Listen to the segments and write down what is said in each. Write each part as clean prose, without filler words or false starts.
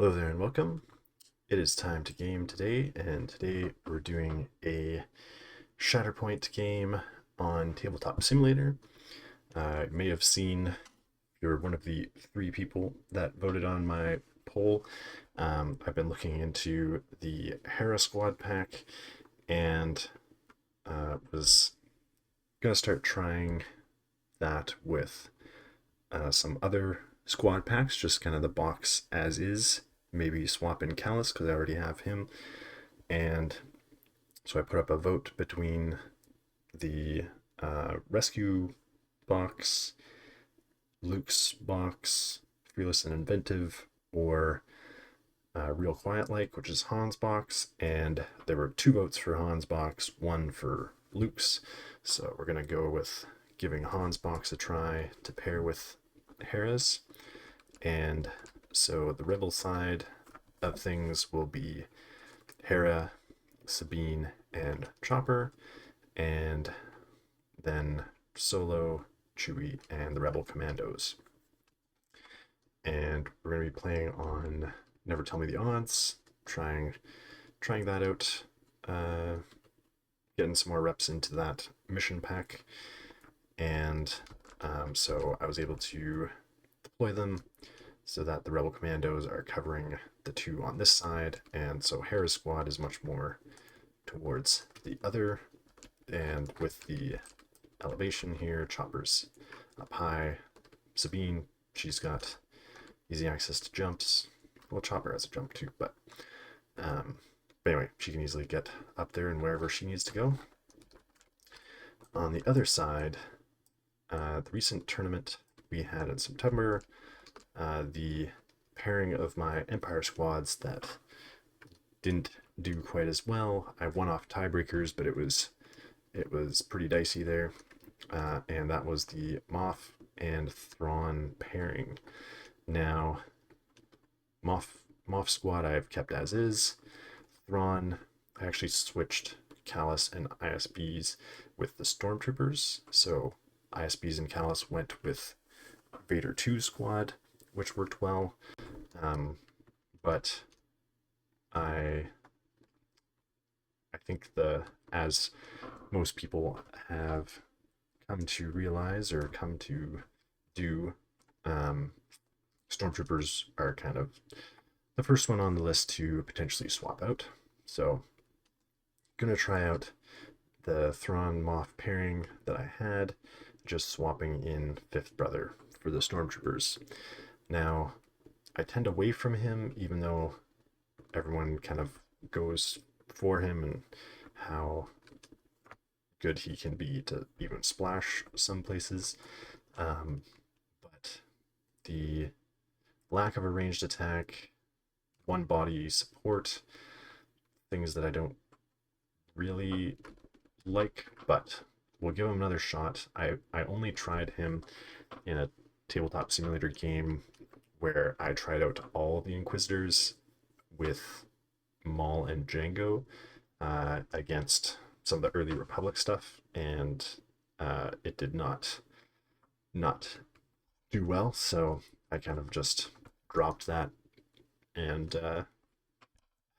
Hello there and welcome. It is time to game today, and today we're doing a Shatterpoint game on Tabletop Simulator. You may have seen, you're one of the three people that voted on my poll. I've been looking into the Hera squad pack and was going to start trying that with some other squad packs, just kind of the box as is. Maybe swap in Callus because I already have him. And so I put up a vote between the rescue box, Luke's box, Fearless and Inventive, or Real Quiet Like, which is Han's box. And there were 2 votes for Han's box, 1 for Luke's. So we're going to go with giving Han's box a try to pair with Hera's. And so the Rebel side of things will be Hera, Sabine, and Chopper, and then Solo, Chewie, and the Rebel Commandos. And we're going to be playing on Never Tell Me the Odds, trying that out, getting some more reps into that mission pack. And so I was able to deploy them so that the Rebel Commandos are covering the 2 on this side, and so Hera's squad is much more towards the other, and with the elevation here, Chopper's up high. Sabine, she's got easy access to jumps. Well, Chopper has a jump too, but anyway, she can easily get up there and wherever she needs to go. On the other side, the recent tournament we had in September, the pairing of my Empire squads that didn't do quite as well. I won off tiebreakers, but it was pretty dicey there, and that was the Moff and Thrawn pairing. Now, Moff squad I have kept as is. Thrawn, I actually switched Callus and ISBs with the Stormtroopers, so ISBs and Callus went with Vader 2 squad, which worked well, but I think as most people have come to realize or come to do, Stormtroopers are kind of the first one on the list to potentially swap out. So gonna try out the Thrawn Moff pairing that I had, just swapping in Fifth Brother for the Stormtroopers. Now, I tend away from him, even though everyone kind of goes for him and how good he can be to even splash some places. But the lack of a ranged attack, one body support, things that I don't really like, but we'll give him another shot. I only tried him in a Tabletop Simulator game where I tried out all the Inquisitors with Maul and Django against some of the early Republic stuff, and it did not do well, so I kind of just dropped that and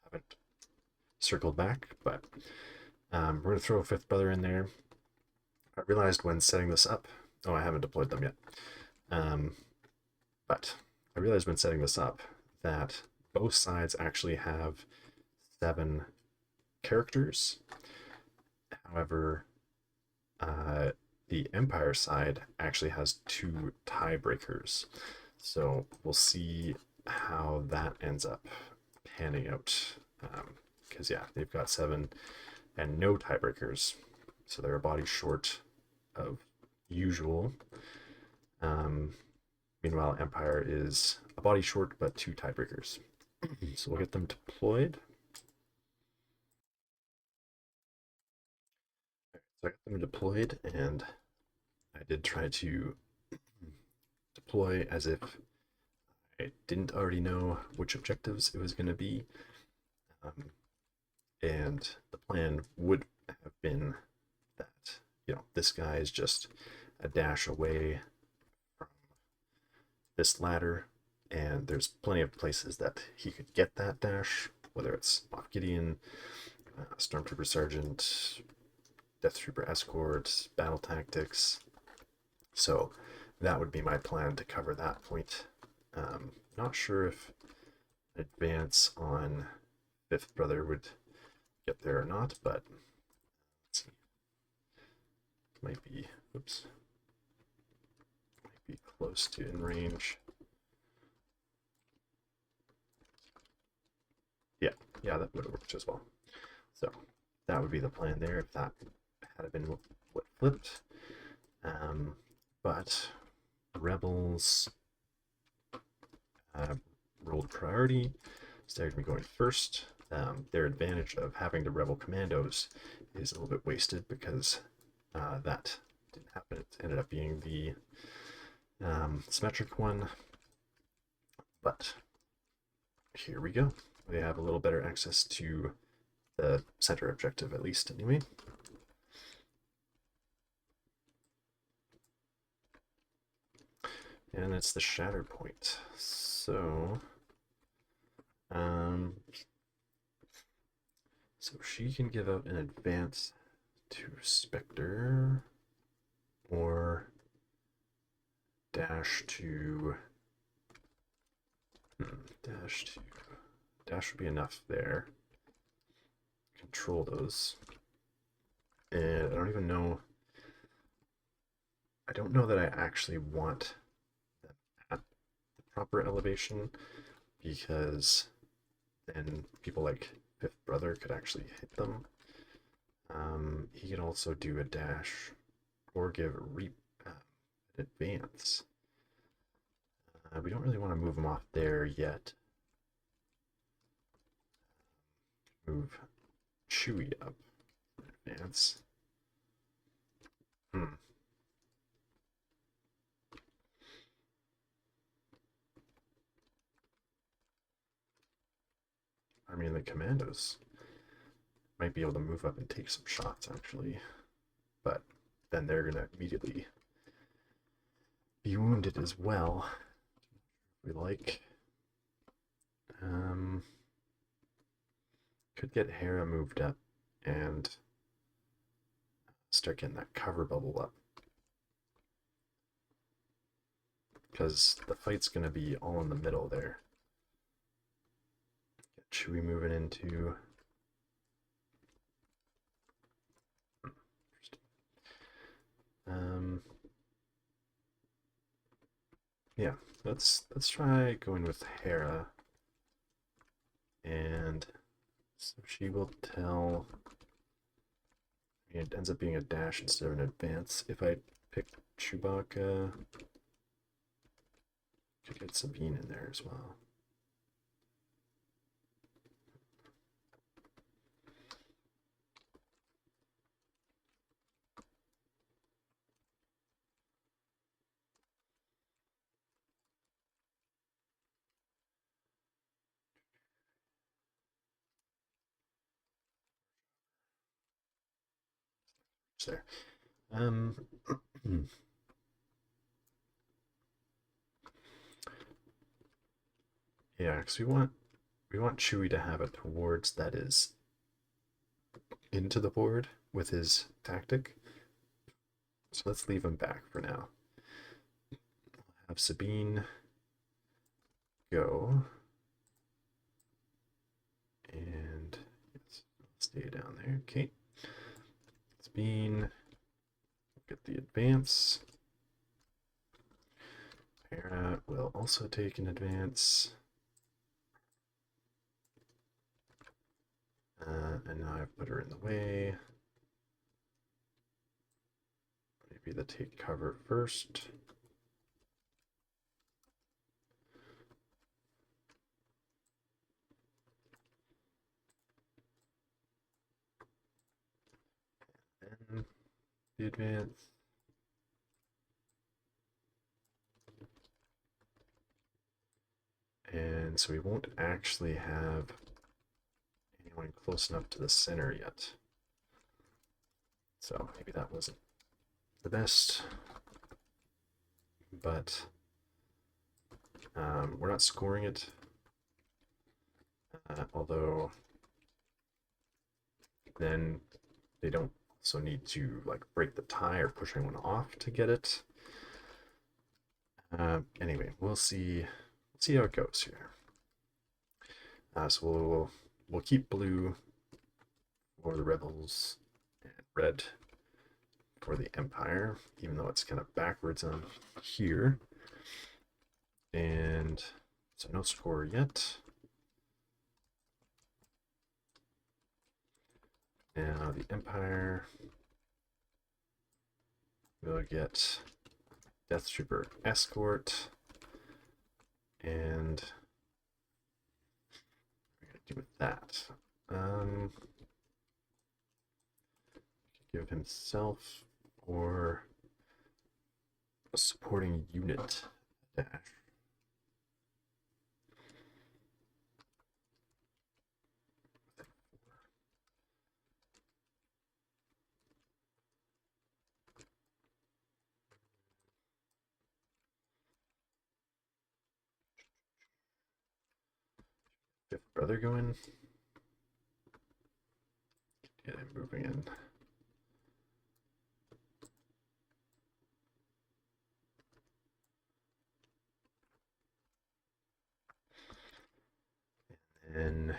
haven't circled back. But we're going to throw a Fifth Brother in there. I realized when setting this up, I haven't deployed them yet, but I realized when setting this up that both sides actually have 7 characters. However, the Empire side actually has 2 tiebreakers. So we'll see how that ends up panning out. Because, yeah, they've got 7 and no tiebreakers. So they're a body short of usual. Meanwhile, Empire is a body short but 2 tiebreakers. So we'll get them deployed. So I got them deployed, and I did try to deploy as if I didn't already know which objectives it was going to be. And the plan would have been that, this guy is just a dash away from this ladder, and there's plenty of places that he could get that dash, whether it's Moff Gideon, Stormtrooper Sergeant, Death Trooper Escort, Battle Tactics. So that would be my plan to cover that point. Not sure if advance on Fifth Brother would get there or not, but let's see. Might be, oops, might be close to in range. Yeah, that would have worked as well. So that would be the plan there if that had been what flipped. But Rebels rolled priority, started me going first. Their advantage of having the Rebel commandos is a little bit wasted because that didn't happen. It ended up being the symmetric one. But here we go. We have a little better access to the center objective, at least, anyway. And it's the Shatterpoint. So, so she can give out an advance to Spectre, or dash to dash would be enough there. Control those. And I don't even know. I don't know that I actually want them at the proper elevation, because then people like Fifth Brother could actually hit them. He could also do a dash or give an advance. We don't really want to move him off there yet. Move Chewie up. Advance. I mean, the commandos might be able to move up and take some shots, actually. But then they're going to immediately be wounded as well. We like. Could get Hera moved up and start getting that cover bubble up, because the fight's going to be all in the middle there. Get Chewie moving into. Yeah, let's try going with Hera, and so she will tell. I mean, it ends up being a dash instead of an advance. If I pick Chewbacca, could get Sabine in there as well. There. Yeah, because we want Chewie to have a towards that is into the board with his tactic. So let's leave him back for now. Have Sabine go, and let's stay down there. Okay. Sabine, get the advance. Hera will also take an advance. And now I've put her in the way. Maybe the take cover first. And the advance. And so we won't actually have anyone close enough to the center yet. So maybe that wasn't the best, but We're not scoring it, although then they don't also need to like break the tie or push anyone off to get it. Anyway, we'll see how it goes here. So we'll keep blue for the rebels and red for the Empire, even though it's kind of backwards on here. And so no score yet. Now the Empire will get Death Trooper Escort, and what are we gonna do with that? Give himself or a supporting unit dash. Fifth brother go in. Get him moving in. And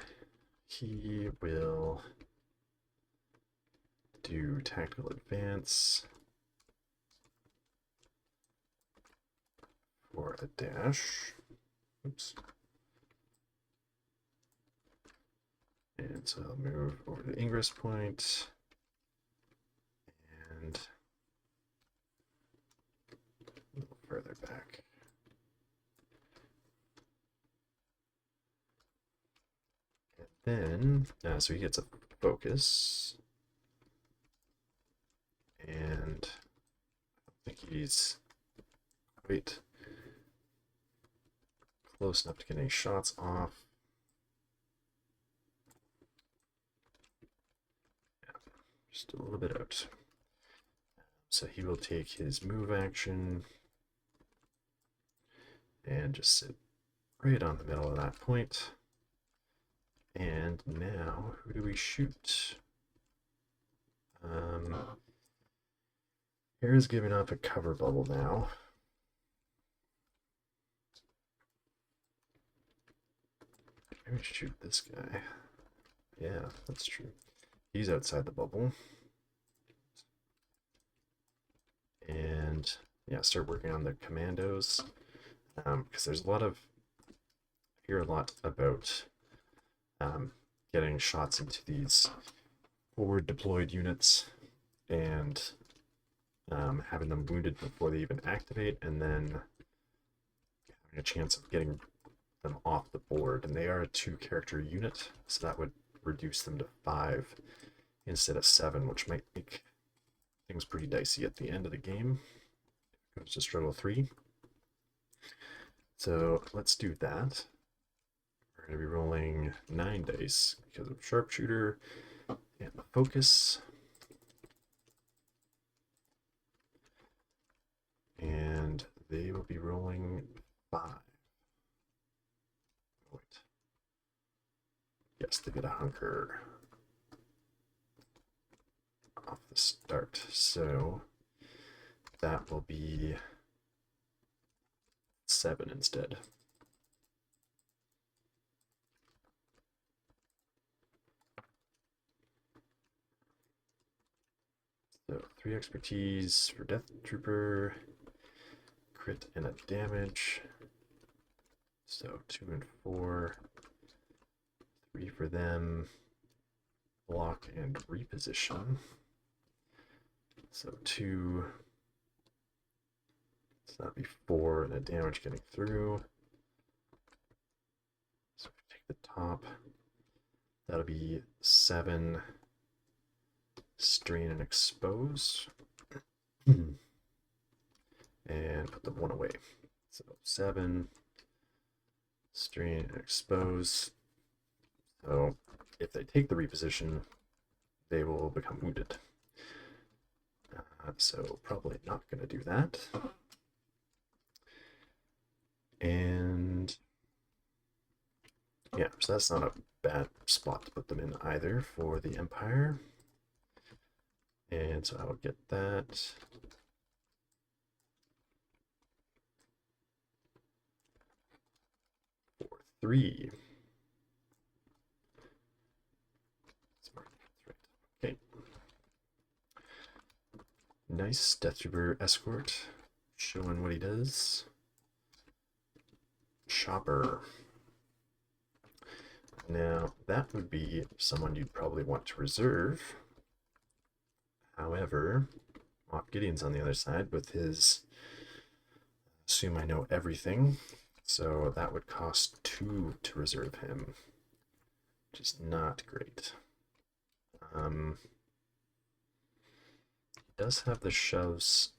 he will do tactical advance for a dash. Oops. And so I'll move over to Ingress Point and a little further back. And then, so he gets a focus. And I don't think he's quite close enough to get any shots off. Just a little bit out. So he will take his move action and just sit right on the middle of that point. And now, who do we shoot? Hera's giving off a cover bubble now. Maybe shoot this guy. Yeah, that's true. He's outside the bubble. And yeah, start working on the commandos. Because there's I hear a lot about getting shots into these forward deployed units and having them wounded before they even activate, and then having a chance of getting them off the board. And they are a 2-character unit, so that would reduce them to 5 instead of 7, which might make things pretty dicey at the end of the game. It goes to struggle 3. So let's do that. We're going to be rolling 9 dice because of sharpshooter and the focus. And they will be rolling 5. Wait. Yes, they get a hunker off the start. So that will be 7 instead. So 3 expertise for Death Trooper, crit and a damage. So 2 and 4, 3 for them, block and reposition. So 2, so that'd be 4 and a damage getting through. So if we take the top, that'll be 7 strain and expose. And put the 1 away. So 7 strain and expose. So if they take the reposition, they will become wounded. So probably not going to do that. And yeah, so that's not a bad spot to put them in either for the Empire. And so I will get that. For 3. Smart. That's right. Okay. Nice Death Trooper escort. Showing what he does. Chopper. Now, that would be someone you'd probably want to reserve. However, Moff Gideon's on the other side with his assume I know everything. So that would cost 2 to reserve him, which is not great. He does have the shoves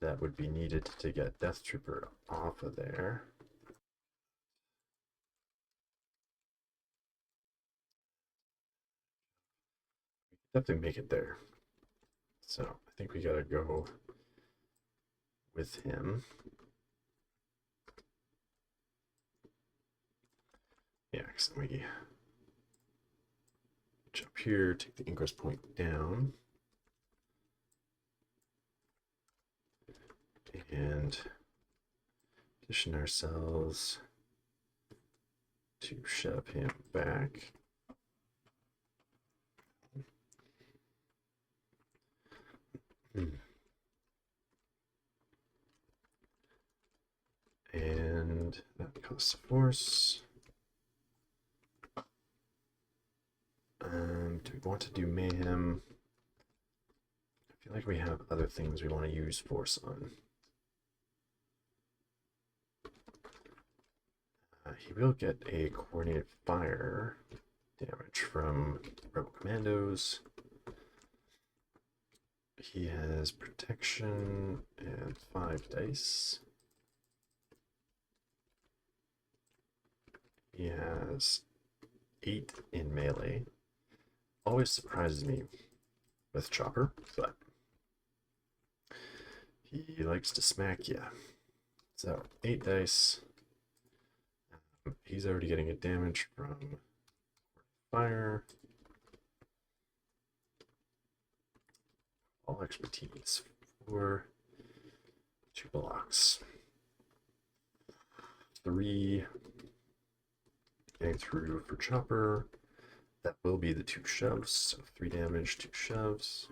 that would be needed to get Death Trooper off of there. We could definitely make it there. So I think we gotta go with him. Yeah, because we jump here, take the ingress point down, and position ourselves to shove him back. And that costs force. Do we want to do mayhem? I feel like we have other things we want to use force on. He will get a coordinated fire damage from Rebel Commandos. He has protection and 5 dice. He has 8 in melee. Always surprises me with Chopper, but he likes to smack you. So 8 dice. He's already getting a damage from fire. All expertise for 2 blocks. 3 getting through for Chopper. That will be the 2 shoves. So 3 damage, 2 shoves.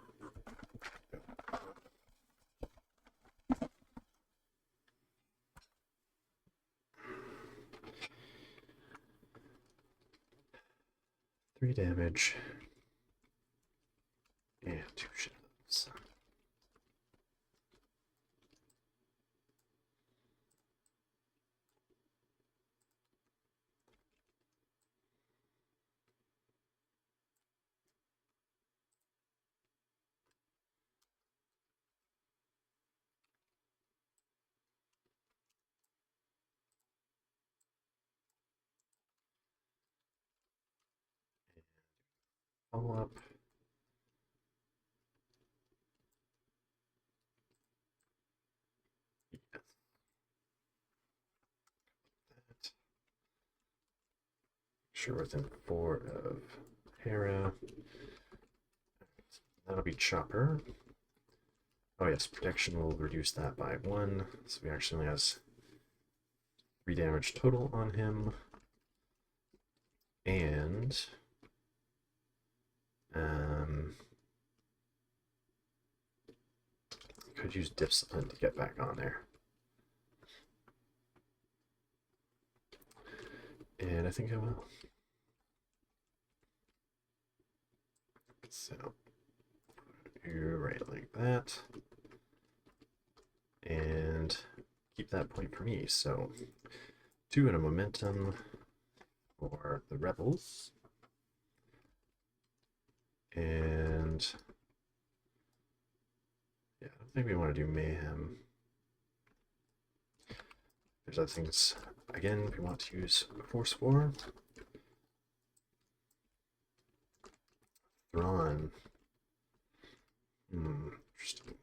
Three damage and 2 shoves. Follow up. Yes. That. Sure, within 4 of Hera. That'll be Chopper. Oh yes, protection will reduce that by 1. So he actually only has 3 damage total on him. And could use Discipline to get back on there. And I think I will. So, you're right like that. And keep that point for me. So, 2 in a momentum for the Rebels. And yeah, I don't think we want to do mayhem. There's other things. Again, we want to use Force 4. Thrawn. Interesting.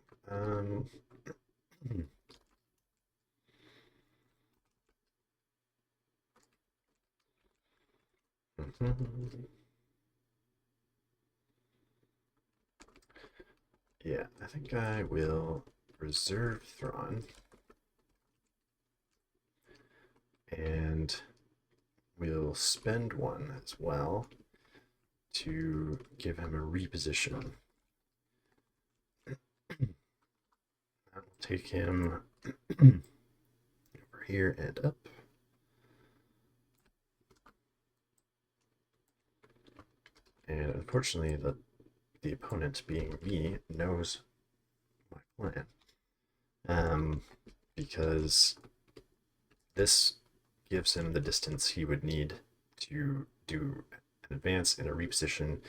Yeah, I think I will reserve Thrawn. And we'll spend one as well to give him a reposition. That will take him over here and up. And unfortunately, the opponent, being me, knows my plan. Because this gives him the distance he would need to do an advance and a reposition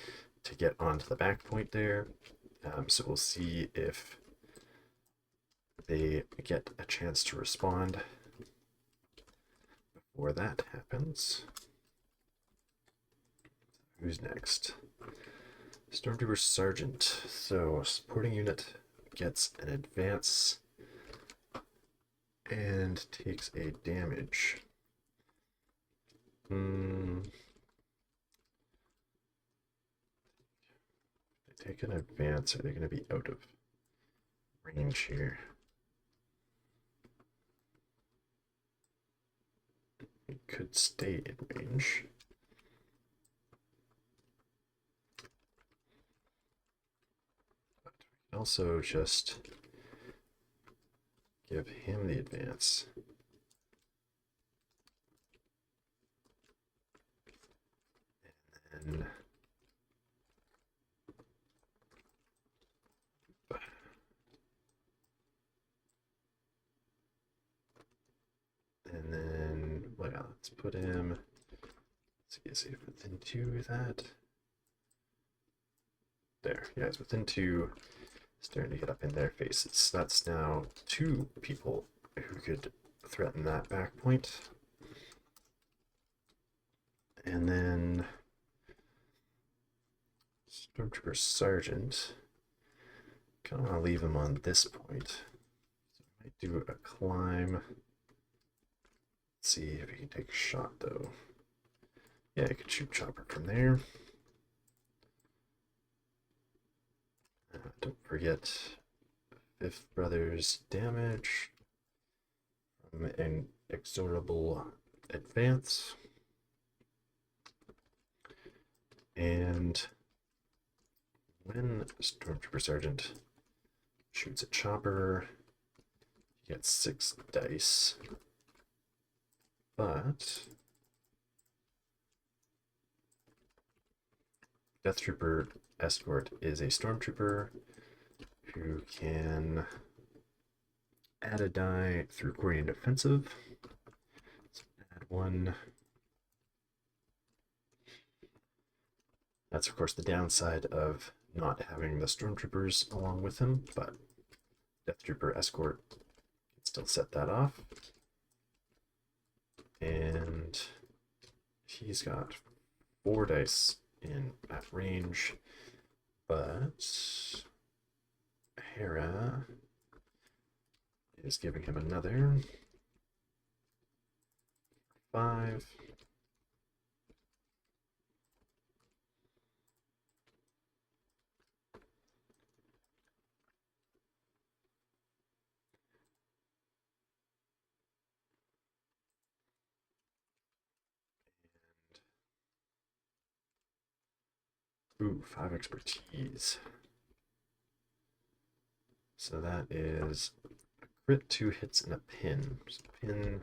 to get onto the back point there. So we'll see if they get a chance to respond before that happens. Who's next? Stormtrooper Sergeant. So supporting unit gets an advance and takes a damage. They take an advance. Are they going to be out of range here? It could stay in range. But we can also just give him the advance. And then, well, let's put him, let's see if within 2 of that. There, yeah, it's within 2, starting to get up in their faces. That's now 2 people who could threaten that back point. And then Stormtrooper Sergeant, kind of want to leave him on this point. So I might do a climb. Let's see if he can take a shot though. Yeah, I could shoot chopper from there. Don't forget Fifth Brother's damage from an inexorable advance. And when Stormtrooper Sergeant shoots a chopper, he gets 6 dice. But Death Trooper Escort is a Stormtrooper who can add a die through coordinated offensive. So add 1. That's of course the downside of not having the Stormtroopers along with him, but Death Trooper Escort can still set that off. And he's got 4 dice at range, but Hera is giving him another 5. Ooh, 5 expertise. So that is a crit, 2 hits, and a pin. So pin is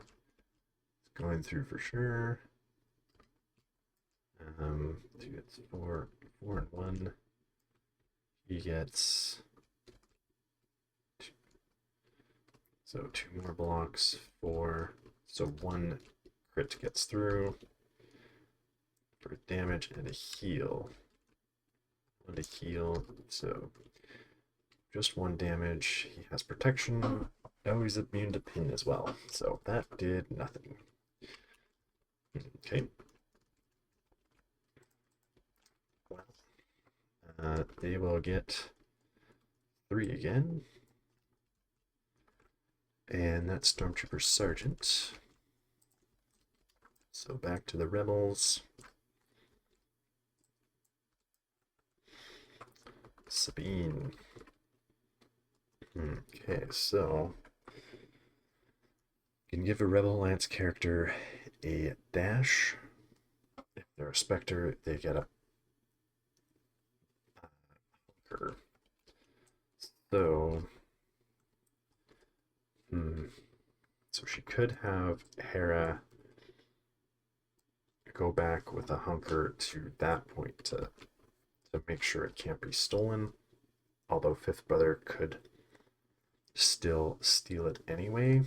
going through for sure. 2 hits, 4 and 1. He gets 2. So 2 more blocks, 4. So 1 crit gets through for damage and a heal. 1 to heal, so just 1 damage. He has protection. Oh, he's immune to pin as well, so that did nothing. Okay. Well, they will get 3 again. And that's Stormtrooper Sergeant. So back to the Rebels. Sabine. Okay, so you can give a Rebel Alliance character a dash. If they're a Spectre, they get a hunker. So, so she could have Hera go back with a hunker to that point to make sure it can't be stolen. Although Fifth Brother could still steal it anyway.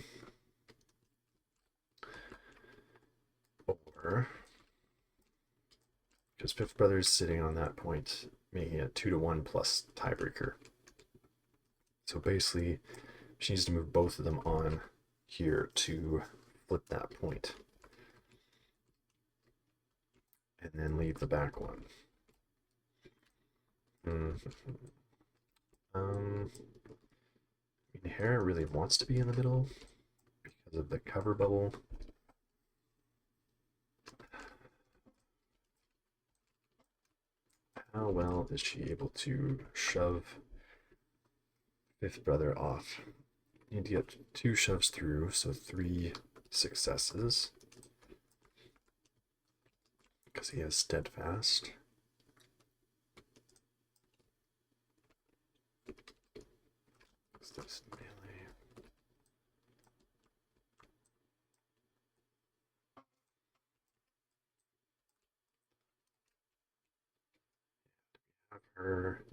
Or because Fifth Brother is sitting on that point, making it 2-1 plus tiebreaker. So basically, she needs to move both of them on here to flip that point. And then leave the back one. Hera really wants to be in the middle because of the cover bubble. How well is she able to shove Fifth Brother off? Need to get 2 shoves through, so 3 successes. Because he has steadfast. What's this melee? Have her.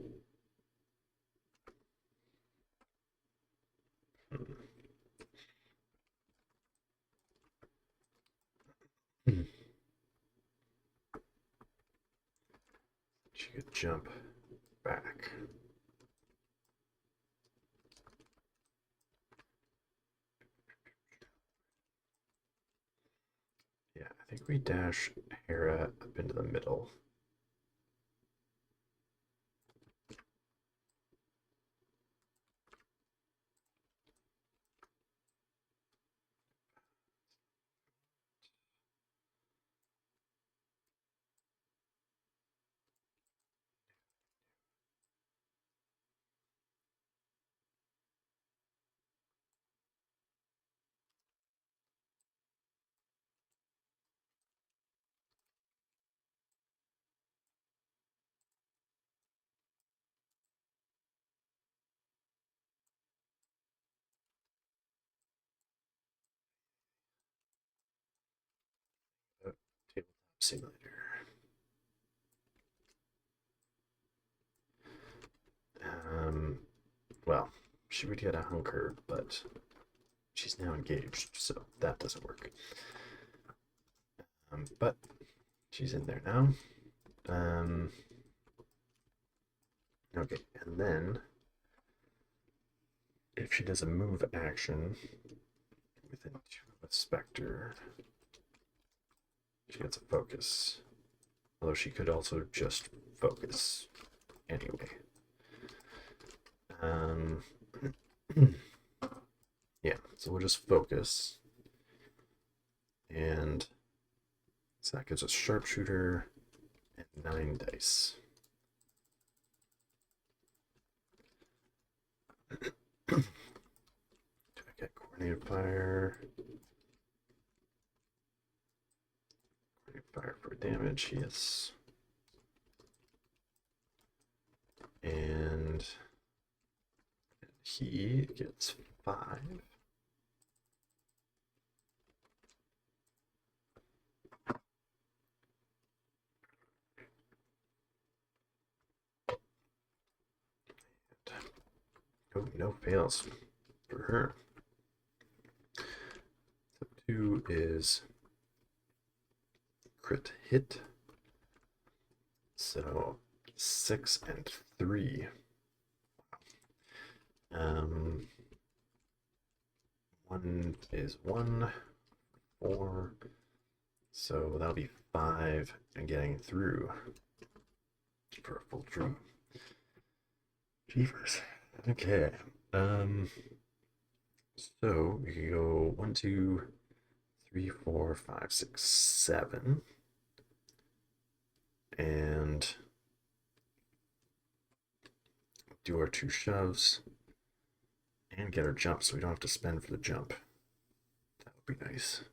She could jump back. Yeah, I think we dash Hera up into the middle. Tabletop simulator. Well, she would get a hunker, but she's now engaged, so that doesn't work. But she's in there now. Okay, and then if she does a move action within 2 of a Spectre, she gets a focus. Although she could also just focus anyway. Yeah, so we'll just focus. And so that gives us sharpshooter and 9 dice. Do I get coordinated fire? Coordinated fire for damage, yes. And he gets 5. Oh, no fails for her. So 2 is crit hit. So 6 and 3. 1 is 1, 4. So that'll be 5 and getting through for a full dream. Jeepers. Okay. So we can go 1, 2, 3, 4, 5, 6, 7. And do our 2 shoves, and get our jump so we don't have to spend for the jump. That would be nice.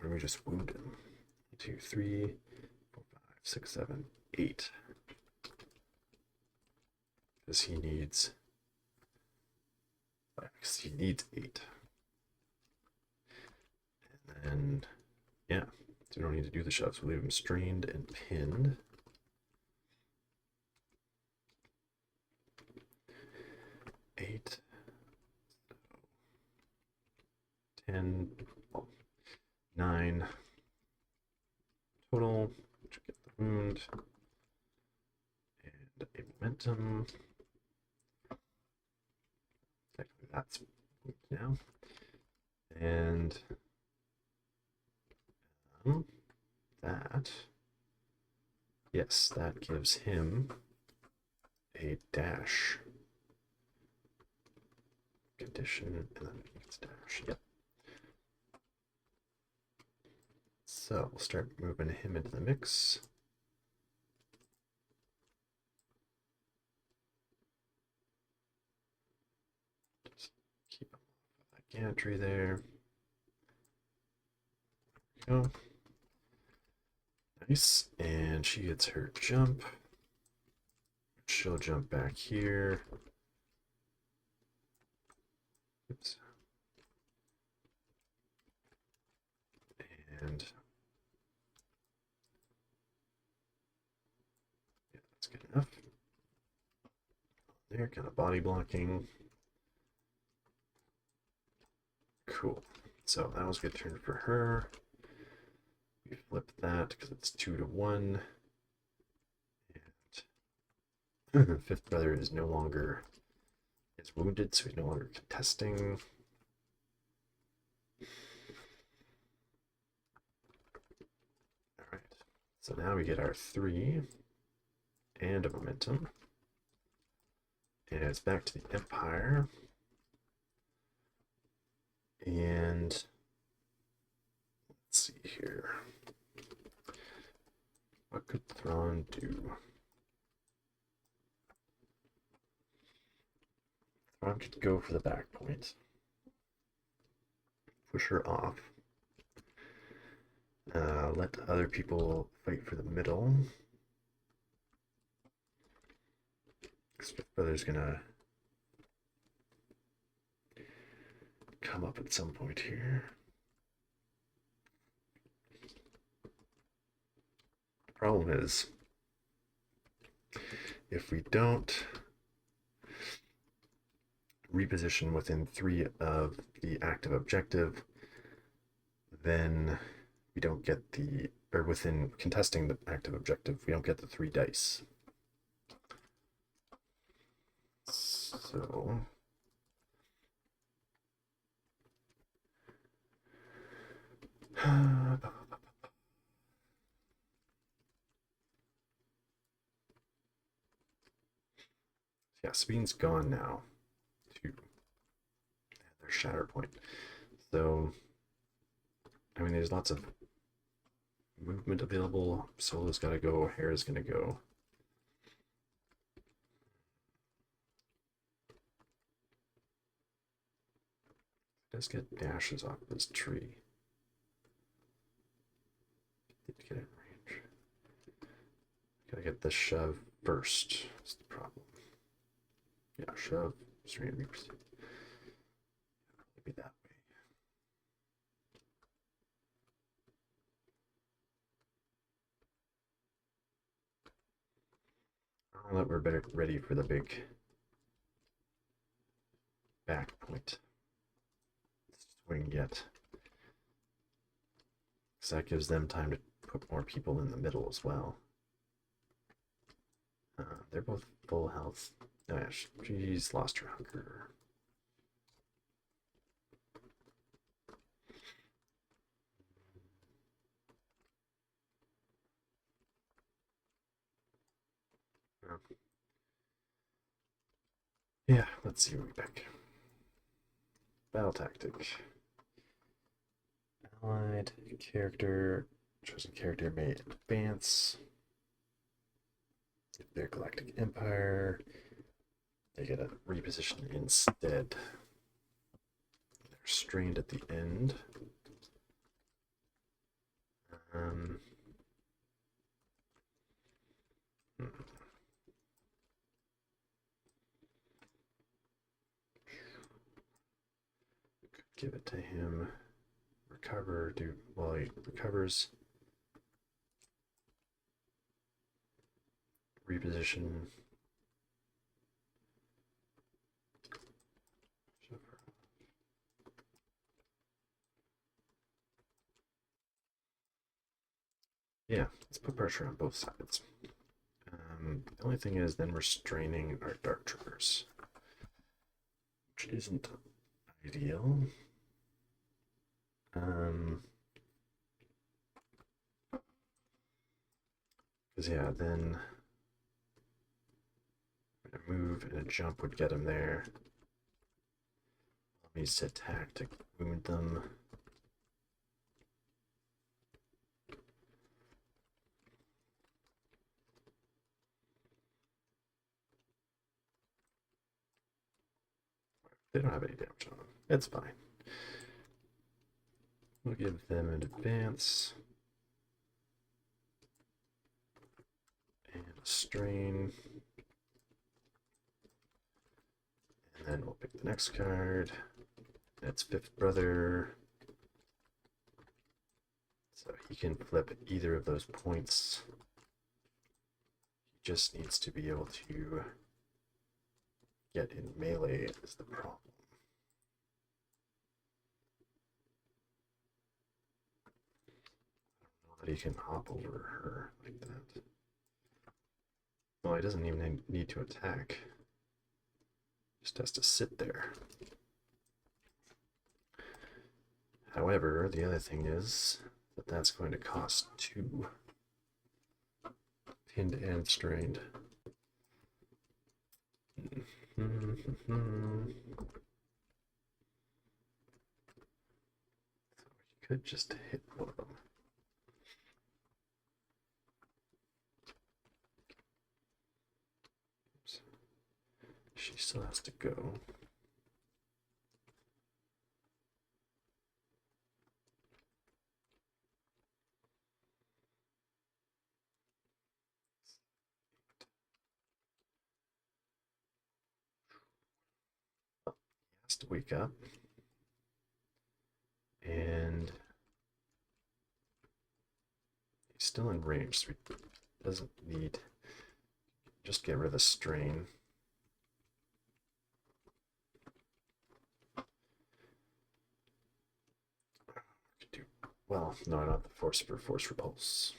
Or we just wound him. 2, 3, 4, 5, 6, 7, 8. Because he needs 8. And then, yeah, so we don't need to do the shoves. We'll leave him strained and pinned. 8, 10, 9 total. Get the wound and a momentum. Technically, that's now. And that, yes, that gives him a dash condition, and then he gets dash. Yep. So we'll start moving him into the mix. Just keep him off of that gantry there. There we go. Nice. And she gets her jump. She'll jump back here. Oops. And yeah, that's good enough. There, kind of body blocking. Cool. So that was a good turn for her. We flip that because it's 2 to 1. And the 5th brother is no longer wounded, so he's no longer contesting. All right. So now we get our 3 and a momentum. And it's back to the Empire. And let's see here. What could Thrawn do? Thrawn could go for the back point. Push her off. Let other people fight for the middle. Fifth brother's gonna come up at some point here. The problem is, if we don't reposition within 3 of the active objective, then we don't get the, or within contesting the active objective, we don't get the 3 dice. So yeah, Sabine's gone now to their Shatterpoint. So I mean, there's lots of movement available. Solo's got to go. Hera's going to go. Let's get dashes off this tree. Need to get in range. Gotta get the shove first. That's the problem. Yeah, shove. Straight reapers. Maybe that way. I'll let we're better ready for the big back point. Swing yet. Because that gives them time to put more people in the middle as well. They're both full health. Oh, yeah, she's lost her hunger. Yeah, let's see what we pick. Battle tactic. Allied character chosen character may advance. If they're Galactic Empire, they get a reposition instead. They're strained at the end. Give it to him. Recover. While he recovers. Reposition. Yeah, let's put pressure on both sides. The only thing is then we're straining our Dark Troopers, which isn't ideal. Because yeah, then a move and a jump would get him there. Needs to attack to wound them. They don't have any damage on them. It's fine. We'll give them an advance. And a strain. And then we'll pick the next card. That's Fifth Brother. So he can flip either of those points. He just needs to be able to get in melee is the problem. I don't know that he can hop over her like that. Well, he doesn't even need to attack. Just has to sit there. However, the other thing is that that's going to cost 2. Pinned and strained. So you could just hit one of them. Oops. She still has to go. To wake up, and he's still in range, so he doesn't need, just get rid of the strain. Well, no, I don't have the force repulse.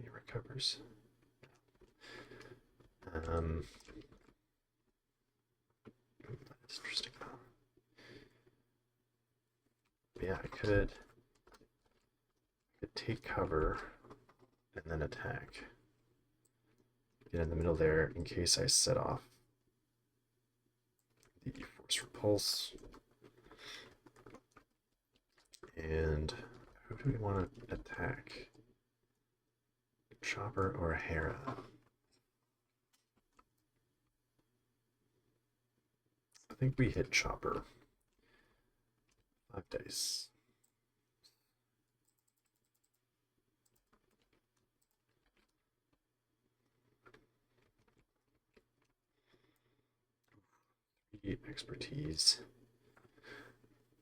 He recovers. That's interesting. Yeah, I could take cover and then attack. Get in the middle there in case I set off the force repulse. And who do we want to attack? Chopper or Hera? I think we hit Chopper. 5 dice. Expertise.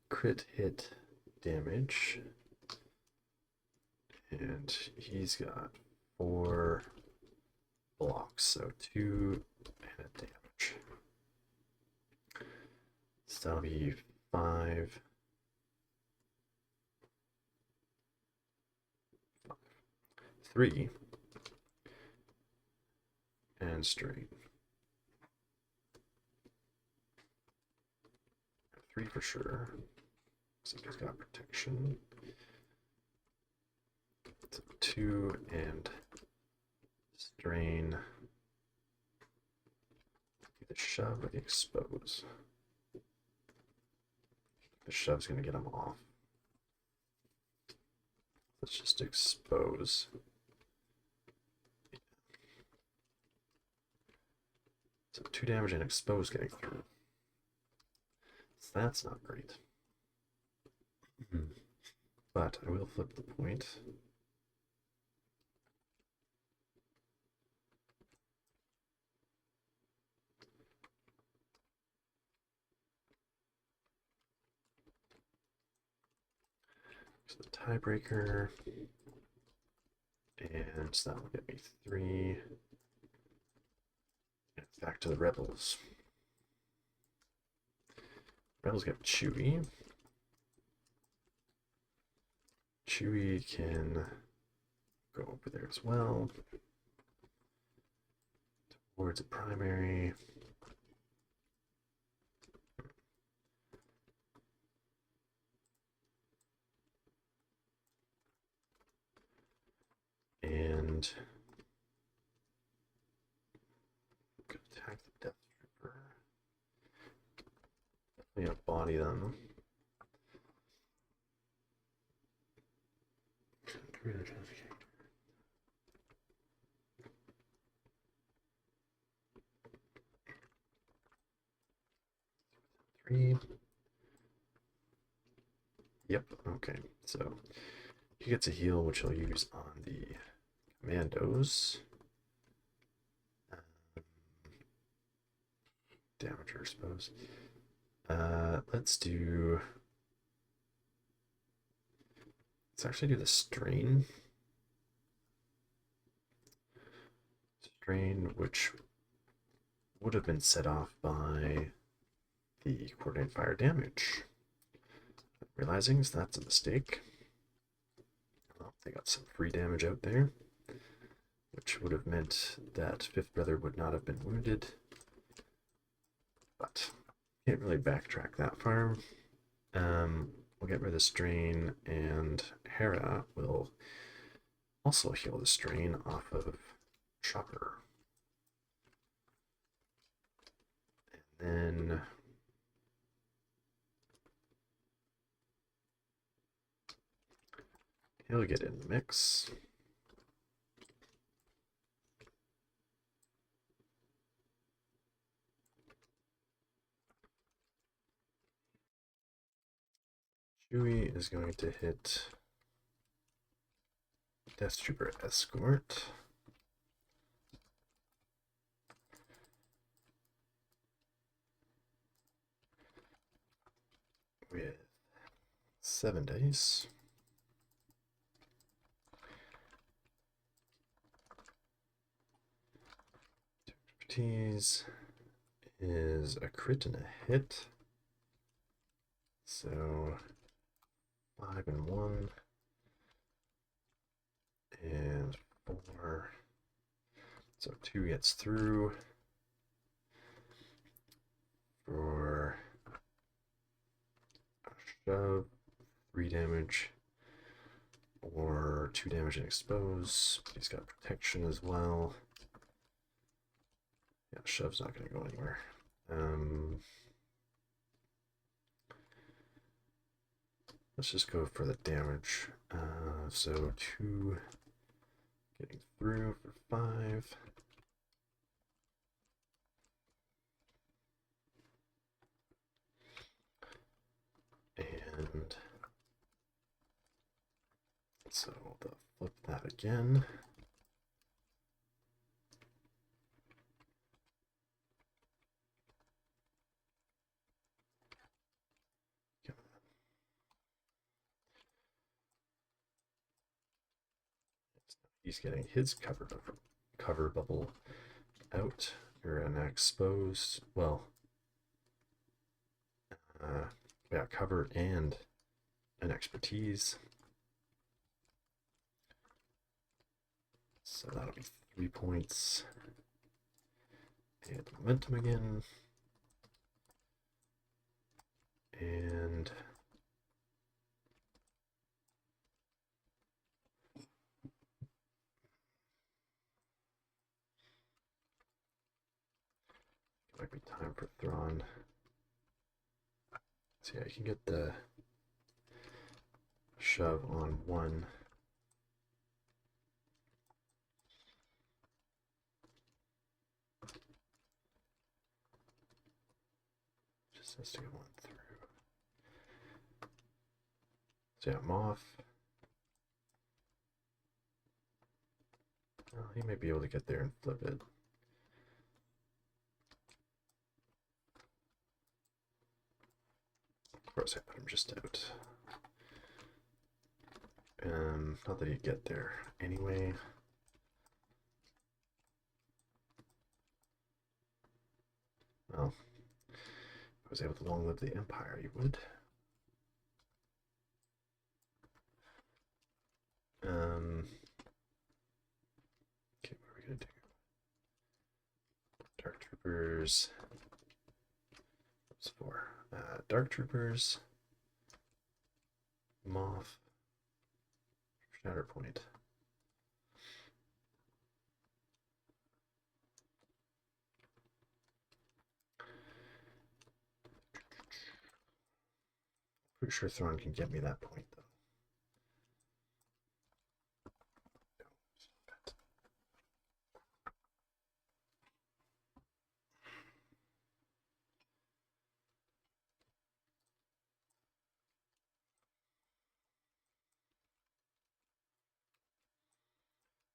Crit hit damage. And he's got 4 blocks, so 2 and a damage. So that'll be 5. 3 and strain. 3 for sure. So he's got protection. So 2 and strain. The shove or the expose? The shove's gonna get him off. Let's just expose. So 2 damage and expose getting through. So that's not great. But I will flip the point. So the tiebreaker. And so that will get me 3. And back to the rebels. Rebels get Chewie. Chewie can go over there as well. Towards a primary. And attack the Death Trooper. Definitely body them. Three. Yep, okay. So he gets a heal, which he'll use on the commandos. Damager, I suppose. Let's actually do the strain. Strain, which would have been set off by the coordinate fire damage. Realizing that's a mistake. Well, they got some free damage out there, which would have meant that Fifth Brother would not have been wounded. But can't really backtrack that far. We'll get rid of the strain, and Hera will also heal the strain off of Chopper. And then he'll get in the mix. Chewie is going to hit Death Trooper Escort. With 7 dice. Expertise is a crit and a hit. So 5 and 1 and 4. So 2 gets through for a shove, 3 damage, or 2 damage and expose. He's got protection as well. Yeah, shove's not going to go anywhere. Let's just go for the damage. So 2 getting through for 5. And so we'll flip that again. He's getting his cover bubble out, or an exposed. Well, yeah, cover and an expertise. So that'll be 3 points. And momentum again. And be time for Thrawn. So yeah, you can get the shove on one. Just has to get one through. So yeah, Moff. Well, he might be able to get there and flip it. Of course, I put him just out. Not that he'd get there anyway. Well, if I was able to long live the Empire, you would. Okay, what are we gonna do? Dark Troopers. What's for? Dark Troopers. Moff. Shatterpoint. Pretty sure Thrawn can get me that point, though.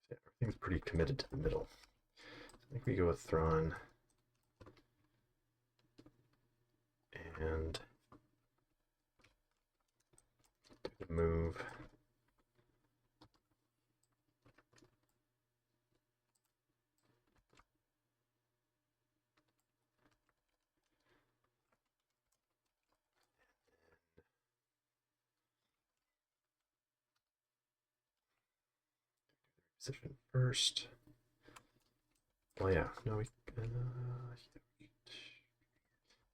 Yeah, everything's pretty committed to the middle. I think we go with Thrawn and do the move. Position first. Oh yeah, no,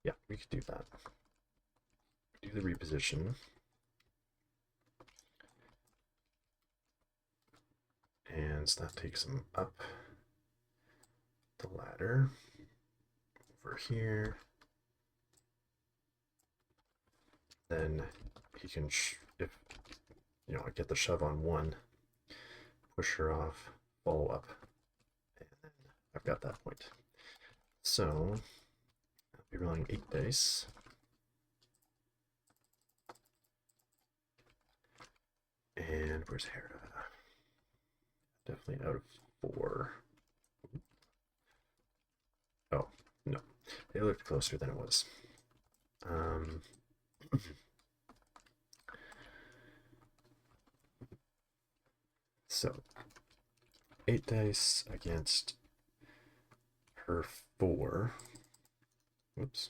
yeah, we could do that. Do the reposition. And so that takes him up the ladder over here. Then he can, if you know, I get the shove on one, push her off, follow up, and then I've got that point. So I'll be rolling 8 dice. And where's Hera? Definitely out of 4. Oh, no. It looked closer than it was. So 8 dice against her 4. Whoops.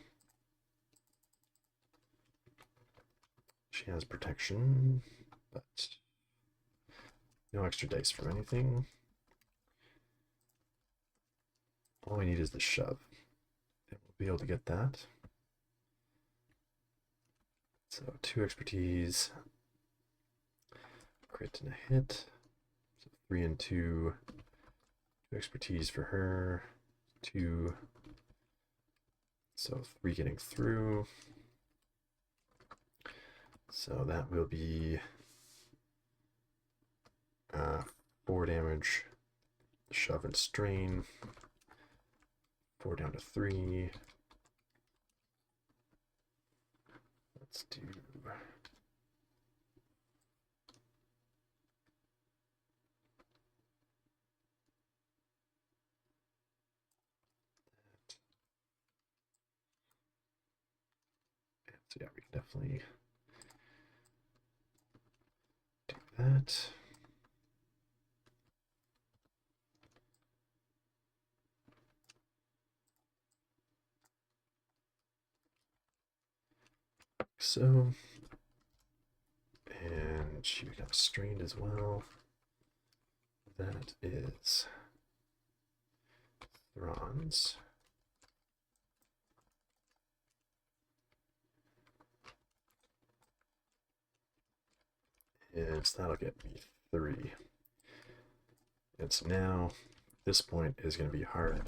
She has protection, but no extra dice for anything. All I need is the shove. And we'll be able to get that. So 2 expertise, crit and a hit. So 3 and 2. 2 expertise for her. 2. So 3 getting through. So that will be 4 damage, shove and strain. 4 down to 3. Let's do so yeah, we can definitely do that. So, and she got strained as well. That is Thrawn's. And so that'll get me 3. And so now this point is going to be hard.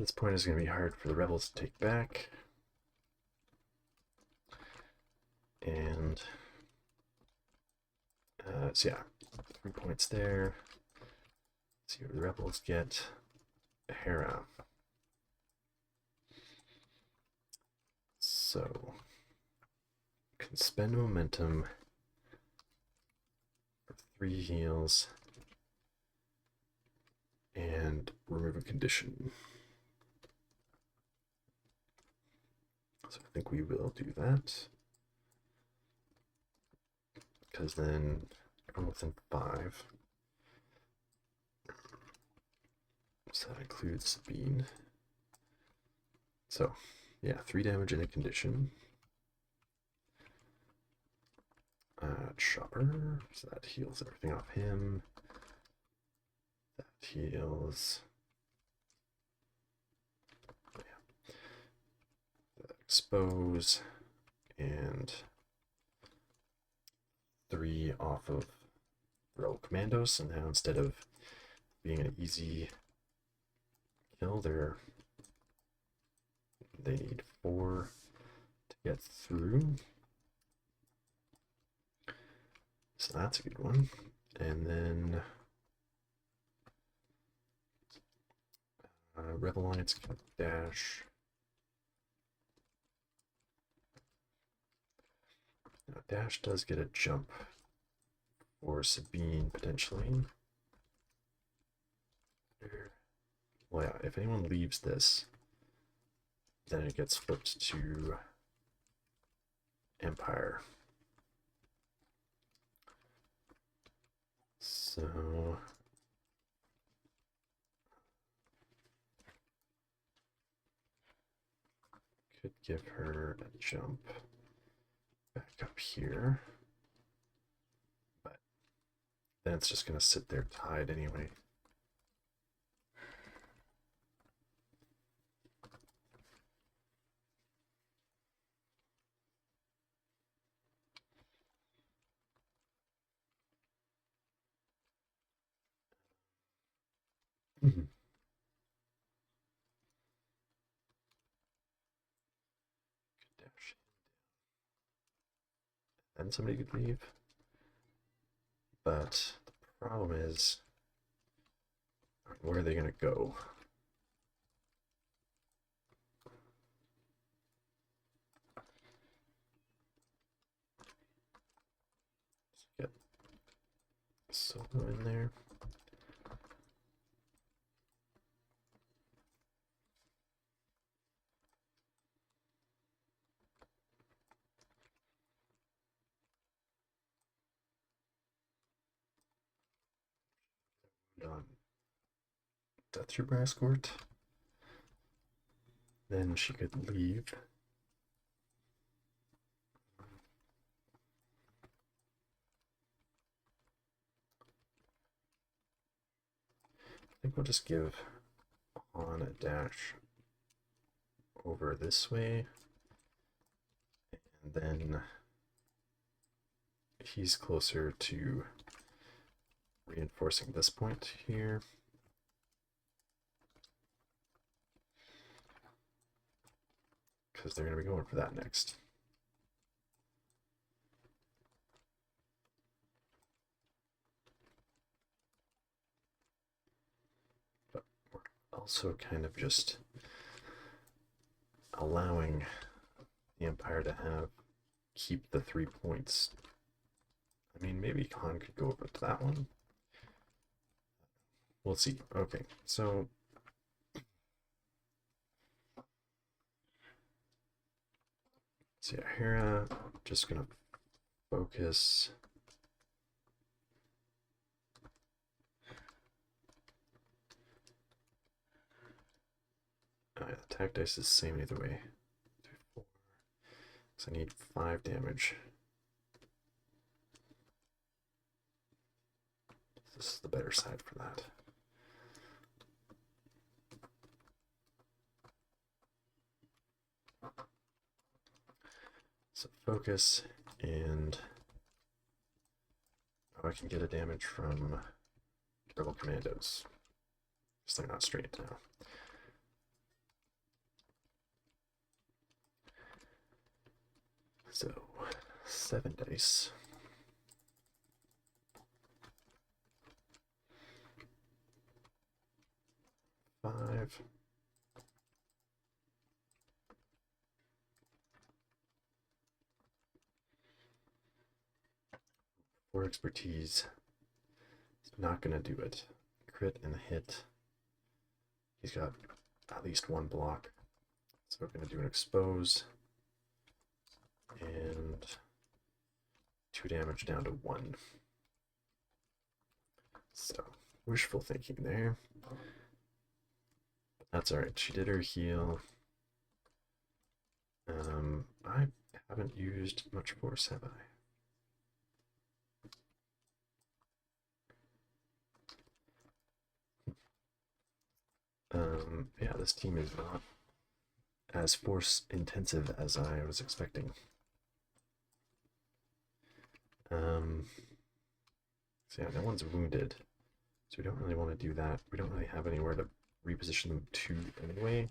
This point is going to be hard for the rebels to take back. And so yeah, 3 points there. Let's see what the rebels get. Hera. So, can spend momentum for 3 heals and remove a condition. So I think we will do that. Because then everyone within 5. So that includes Sabine. So, yeah, 3 damage in a condition. Chopper, so that heals everything off him. That heals. Yeah. That expose. And 3 off of Rebel Commandos. So now instead of being an easy kill, they need 4 to get through. So that's a good one. And then Rebel Alliance can dash. Now, dash does get a jump for Sabine potentially. Well, yeah, if anyone leaves this, then it gets flipped to Empire. So could give her a jump back up here, but then it's just going to sit there tied anyway. Dash. And somebody could leave. But the problem is, where are they going to go? Let's get Solo in there. On Death Trooper escort. Then she could leave. I think we'll just give on a dash over this way, and then he's closer to reinforcing this point here. Because they're going to be going for that next. But we're also kind of just allowing the Empire to keep the 3 points. I mean, maybe Khan could go over to that one. We'll see. Okay, so yeah, Hera, just gonna focus. Oh yeah, attack dice is the same either way. 3, 4. So I need 5 damage. This is the better side for that. So focus, and I can get a damage from Rebel Commandos. Because they're not straight now. So 7 dice. Five. Four expertise. It's not gonna do it. Crit and hit. He's got at least one block. So we're gonna do an expose. And 2 damage down to 1. So wishful thinking there. That's alright. She did her heal. I haven't used much force, have I? Yeah, this team is not as force intensive as I was expecting. So yeah, no one's wounded, so we don't really want to do that. We don't really have anywhere to reposition them to anyway.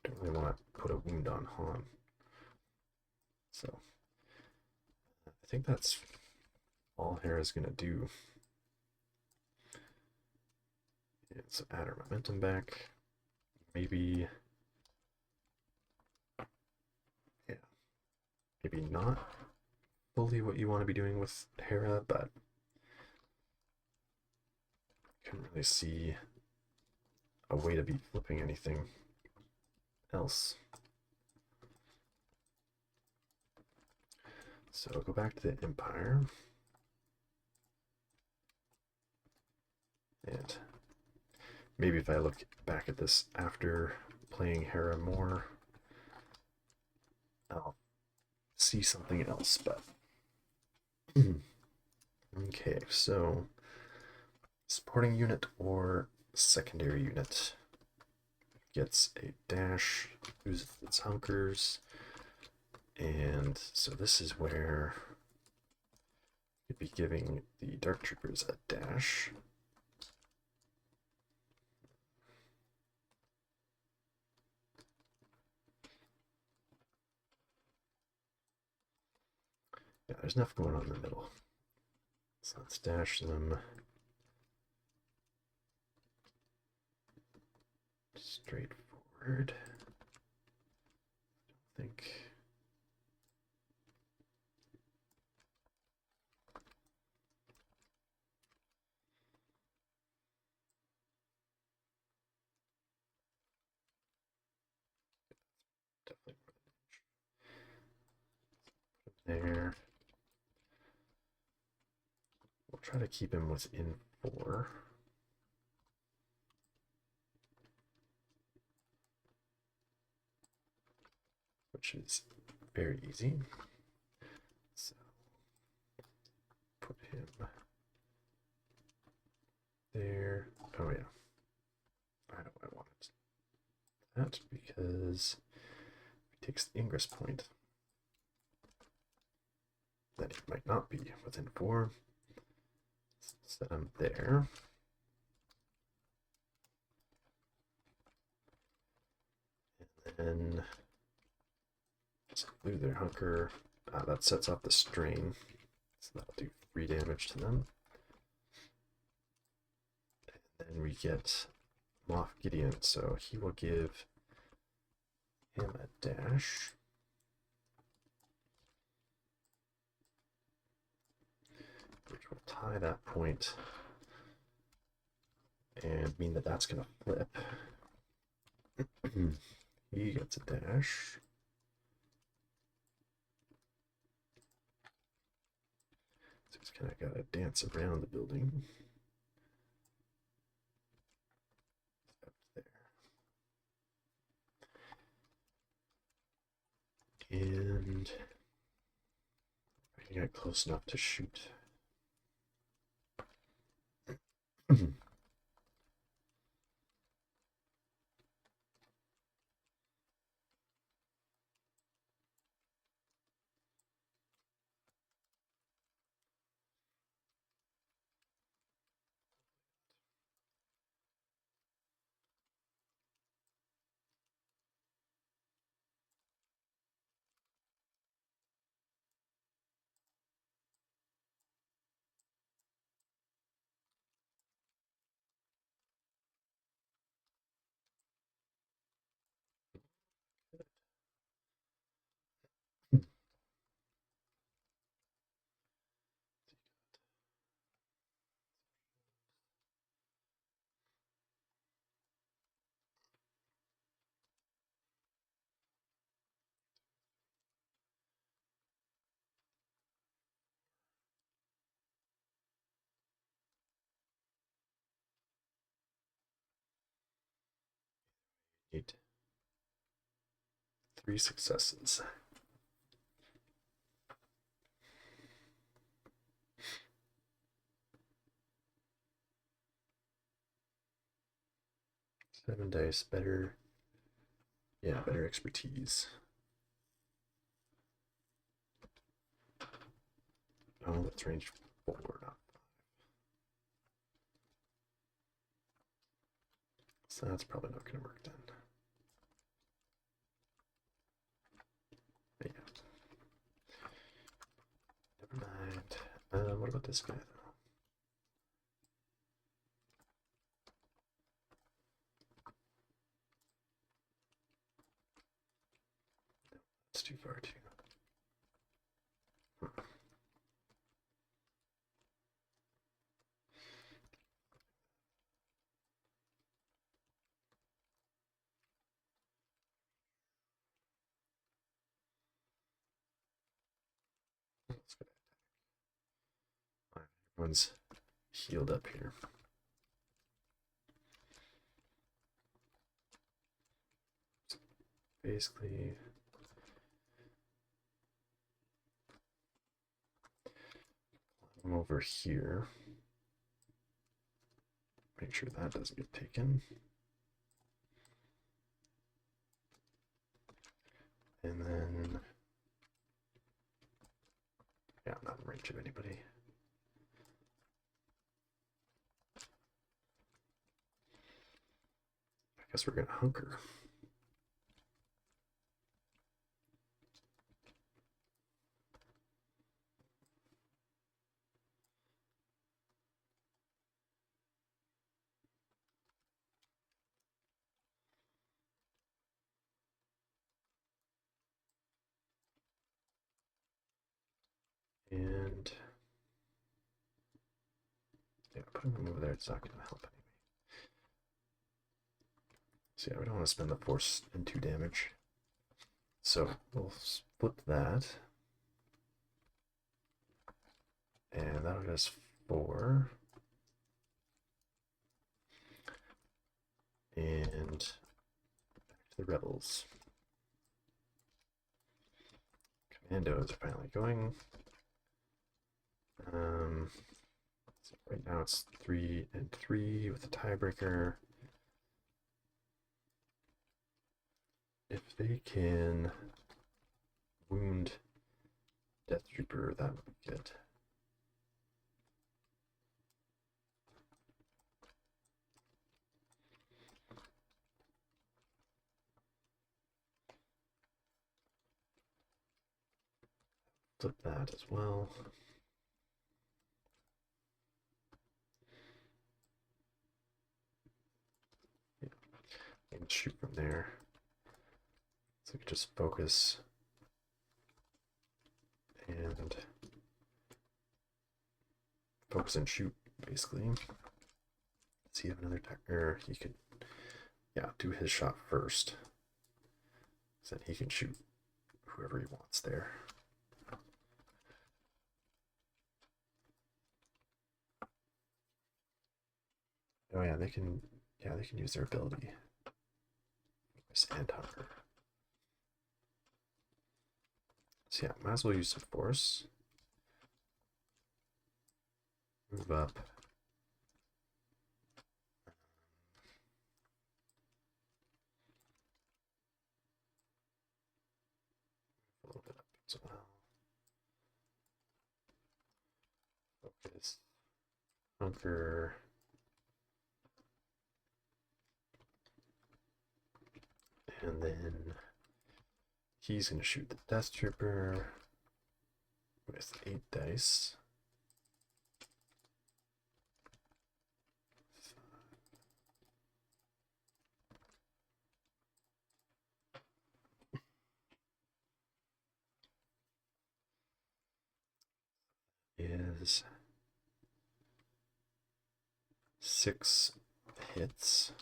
Don't really want to put a wound on Han. So I think that's all Hera's gonna do. Let's add our momentum back. Maybe, yeah, maybe not fully what you want to be doing with Hera, but I couldn't really see a way to be flipping anything else. So go back to the Empire. And maybe if I look back at this after playing Hera more, I'll see something else, but okay, so supporting unit or secondary unit gets a dash, loses its hunkers, and so this is where you'd be giving the Dark Troopers a dash. Yeah, there's enough going on in the middle. So let's dash them straightforward. I don't think. Definitely there. We'll try to keep him within 4. Which is very easy. So put him there. Oh yeah. I know I wanted that because he takes the ingress point. Then he might not be within 4. Set him there. And then just lose their hunker. That sets off the strain. So that'll do 3 damage to them. And then we get Moff Gideon, so he will give him a dash. Which will tie that point and mean that that's going to flip. He gets a dash. So he's kind of got to dance around the building. Up there. And I can get close enough to shoot. Need 3 successes. Seven dice, better. Yeah, better expertise. Oh, that's range 4, not 5. So that's probably not going to work then. But yeah. Never mind. What about this guy though? It's too far too. Let's go. Alright, everyone's healed up here. So basically, climb over here. Make sure that doesn't get taken. And then, yeah, I'm not in range of anybody. I guess we're gonna hunker. And yeah, put him over there. It's not going to help anyway. So yeah, we don't want to spend the force in 2 damage. So we'll split that. And that'll get us 4. And back to the rebels. Commandos are finally going. So right now it's 3 and 3 with a tiebreaker. If they can wound Death Trooper, that would be good. Flip that as well. Yeah. I can shoot from there. So we can just focus and shoot, basically. Does he have another or he could, yeah, do his shot first. So then he can shoot whoever he wants there. Oh yeah, they can use their ability. And hunger. So yeah, might as well use some force. Move up. A little bit up as well. Focus. Hunker. And then he's going to shoot the Death Trooper with 8 dice. Is 6 hits,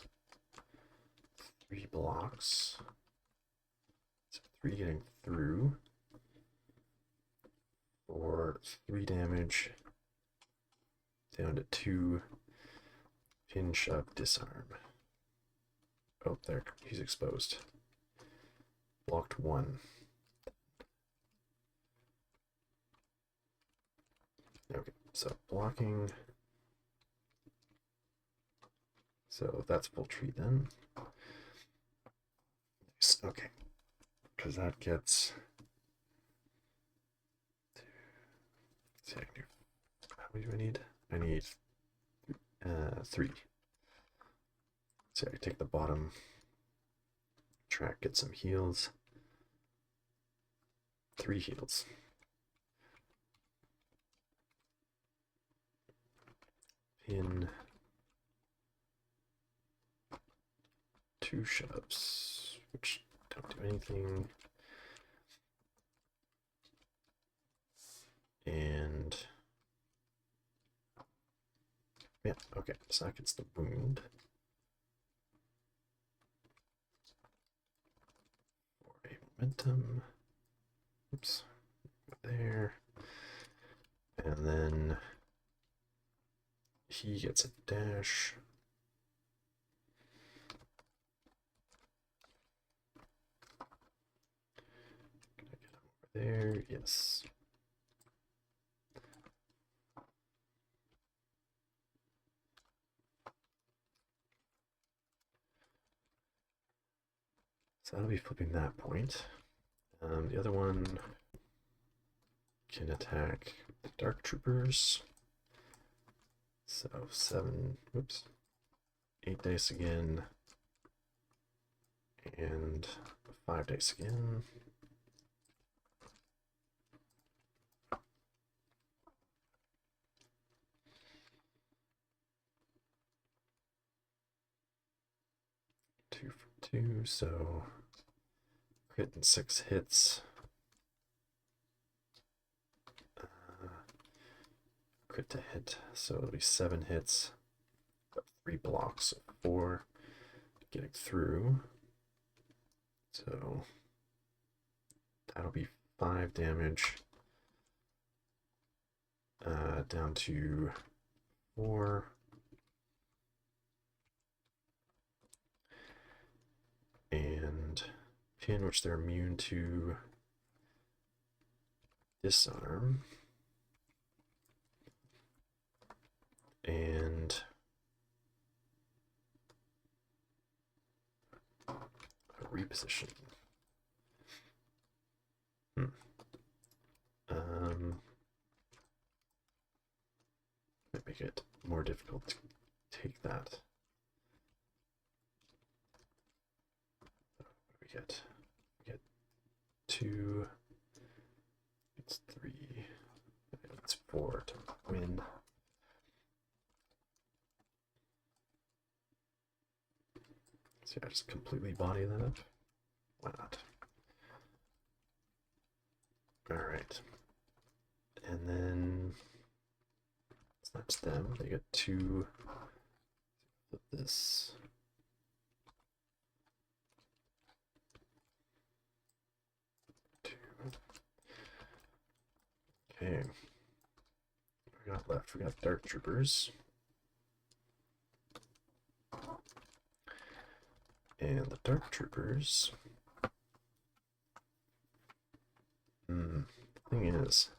3 blocks, so 3 getting through, for 3 damage, down to 2 pin, shove, disarm. Oh, there, he's exposed. Blocked one. Okay, so blocking. So that's full tree then. Nice. Okay, because that gets. Let's see, I can do. How many do I need? I need 3. So I take the bottom track, get some heals. 3 heals. Pin. 2 shoves, which don't do anything. And yeah, okay, so that gets the wound. For a momentum. Oops. There. And then he gets a dash. Can I get him over there? Yes. So that'll be flipping that point. The other one can attack the Dark Troopers. So 7, whoops, 8 dice again, and 5 dice again. Two for 2, so crit and 6 hits. Crit to hit, so it'll be 7 hits, but 3 blocks, so 4 getting through. So that'll be 5 damage, down to 4. And pin, which they're immune to disarm. And a reposition. Might make it more difficult to take that. What do we get? We get 2. It's 3. It's 4 to win. So I just completely body that up. Why not? Alright. And then so that's them. They get 2. Flip this. Okay. What we got left? We got Dark Troopers. And the Dark Troopers. The thing is,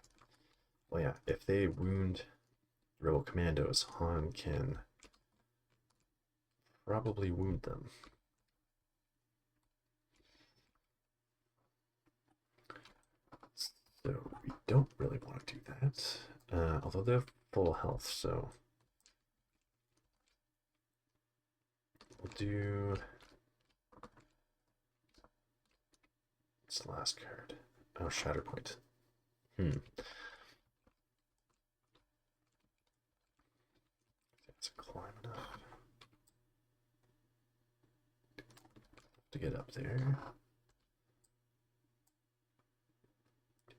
well, yeah, if they wound Rebel Commandos, Han can probably wound them. So we don't really want to do that, although they have full health, so we'll do this last card. Oh, Shatterpoint. It's climb enough to get up there.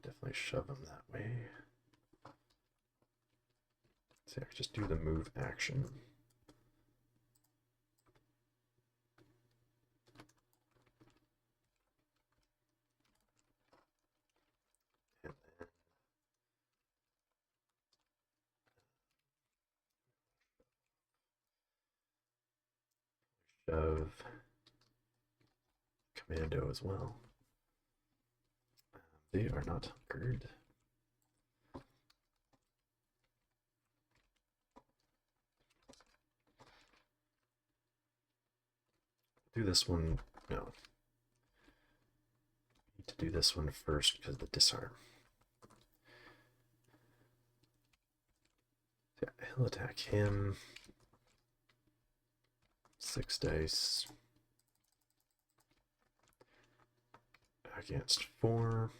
Definitely shove them that way. So I just do the move action. And then shove commando as well. They are not hunkered. Do this one. No. Need to do this one first because of the disarm. Yeah, he'll attack him. 6 dice. Against 4.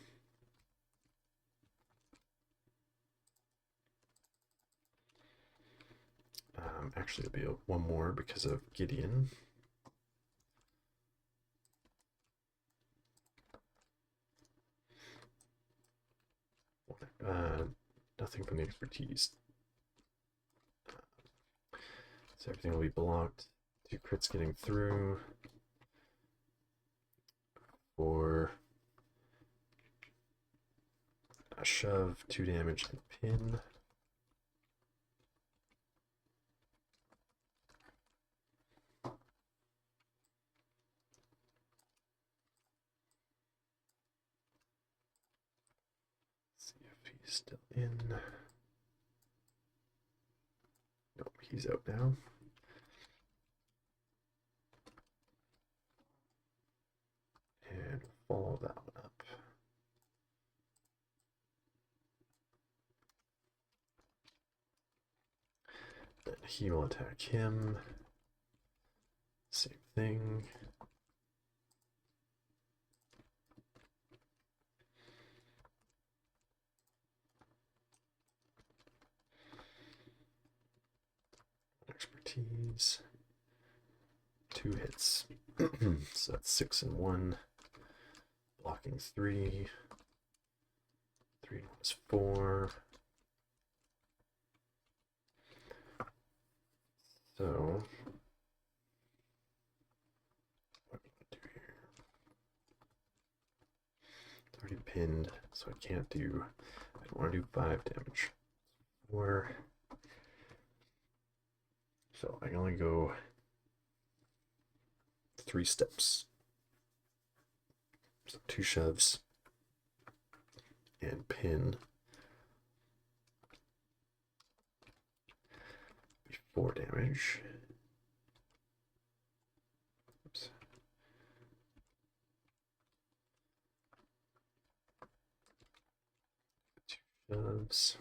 Actually, it'll be one more because of Gideon. Nothing from the expertise. So everything will be blocked. 2 crits getting through. For a shove, 2 damage, and pin. See if he's still in. Nope, he's out now. And follow that one up. Then he will attack him. Same thing. Expertise. 2 hits. So that's 6 and 1. Blocking 3. 3 and 1 is 4. So what do we do here? It's already pinned, so I can't do. I don't want to do 5 damage. 4. So I can only go 3 steps. So 2 shoves and pin. 4 damage. Oops. Two shoves.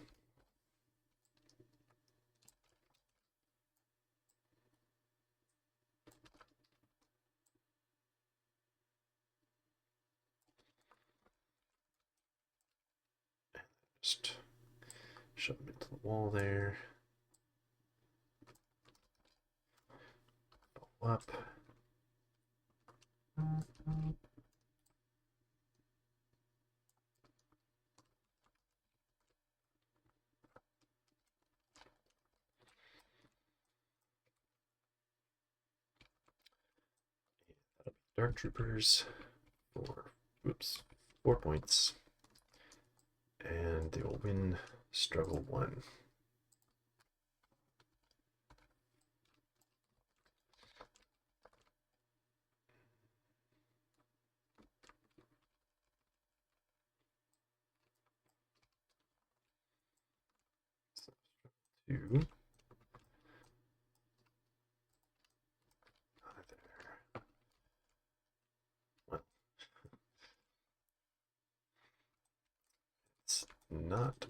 And just shove them into the wall there. Up. Dark Troopers for 4 points, and they will win struggle 1. So, 2. It's not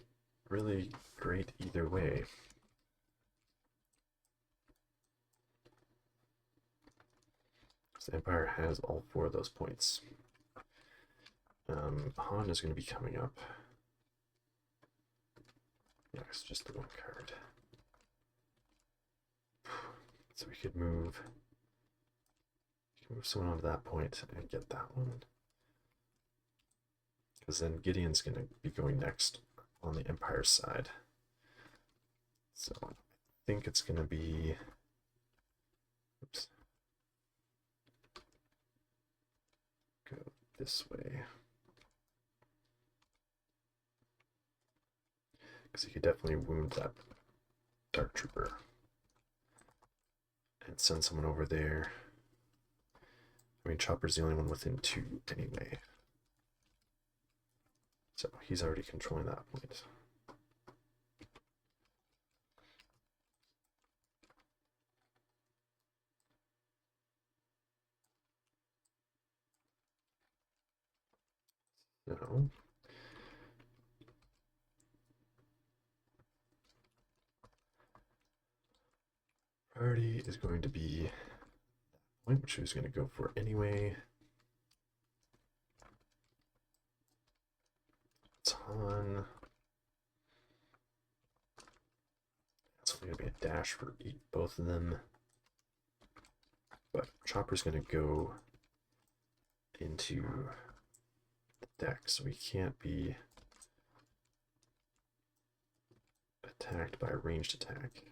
really great either way. The Empire has all 4 of those points. Han is going to be coming up. Next, just the 1 card. So we could move someone onto that point and get that one. Because then Gideon's going to be going next on the Empire side. So I think it's going to be... Oops. Go this way. Because he could definitely wound that Dark Trooper. And send someone over there. I mean, Chopper's the only one within 2 anyway. So he's already controlling that point. So priority is going to be that point, which he was going to go for anyway. Ton. It's only going to be a dash for both of them. But Chopper's going to go into the deck, so he can't be attacked by a ranged attack.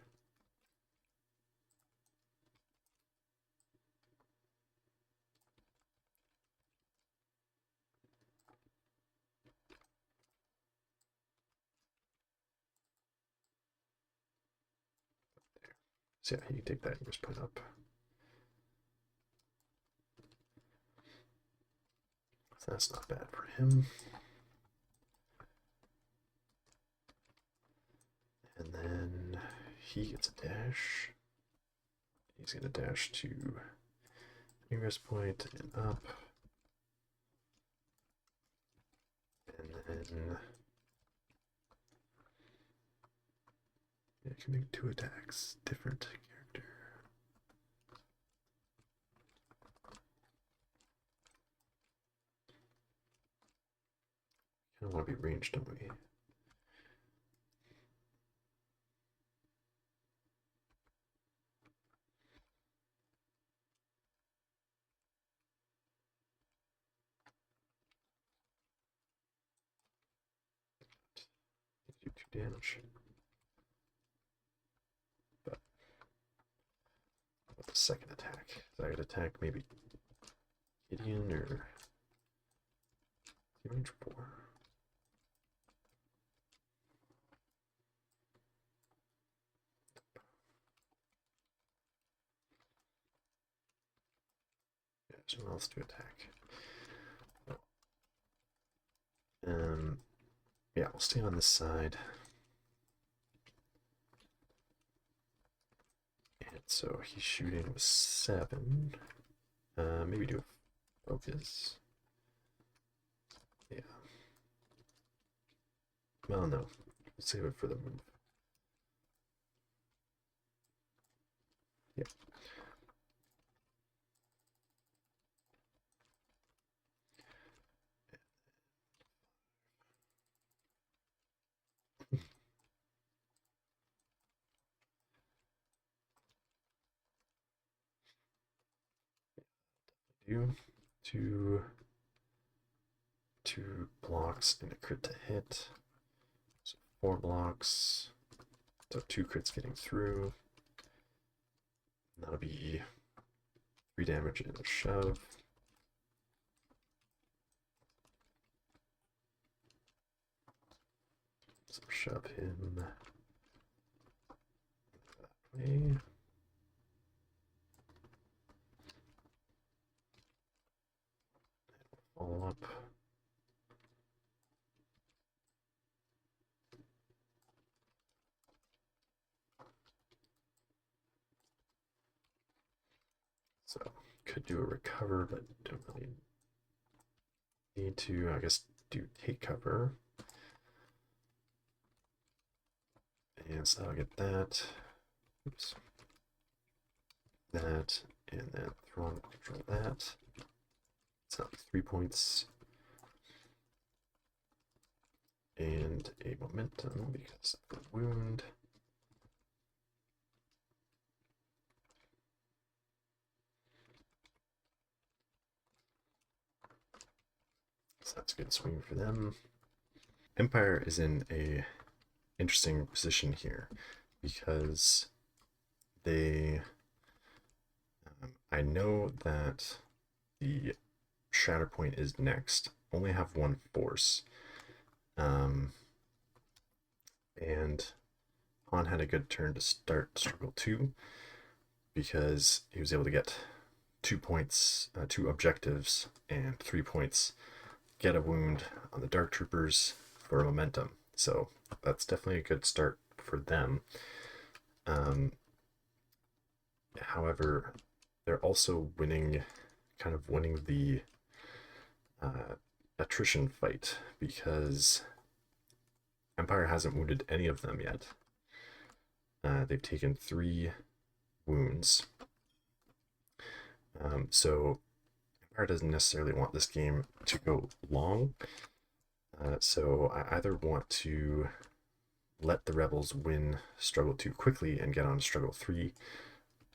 So yeah, he can take that and just put up. So that's not bad for him. And then he gets a dash. He's going to dash to nearest point and up. And then it can make 2 attacks. Different character. I don't want to be ranged, don't we? Do 2 damage. But what the second attack? Is I could attack maybe Gideon or range 4. Yeah, someone else to attack. Yeah, we'll stay on this side. And so he's shooting with 7. Maybe do a focus. Yeah. Well, no. We'll save it for the move. Yeah. Do 2 blocks and a crit to hit. So 4 blocks. So 2 crits getting through. And that'll be 3 damage and a shove. So shove him that way. Follow up. So could do a recover, but don't really need to. I guess do take cover. And so I'll get that. Oops. That, and then Thrawn will control that. So 3 points. And a momentum because of the wound. So that's a good swing for them. Empire is in a interesting position here because they I know that the Shatterpoint is next, only have 1 force, and Han had a good turn to start Struggle 2 because he was able to get 2 points, 2 objectives, and 3 points. Get a wound on the Dark Troopers for momentum. So that's definitely a good start for them. However, they're also kind of winning the attrition fight because Empire hasn't wounded any of them yet. They've taken 3 wounds. So Empire doesn't necessarily want this game to go long. So I either want to let the Rebels win Struggle 2 quickly and get on to Struggle 3,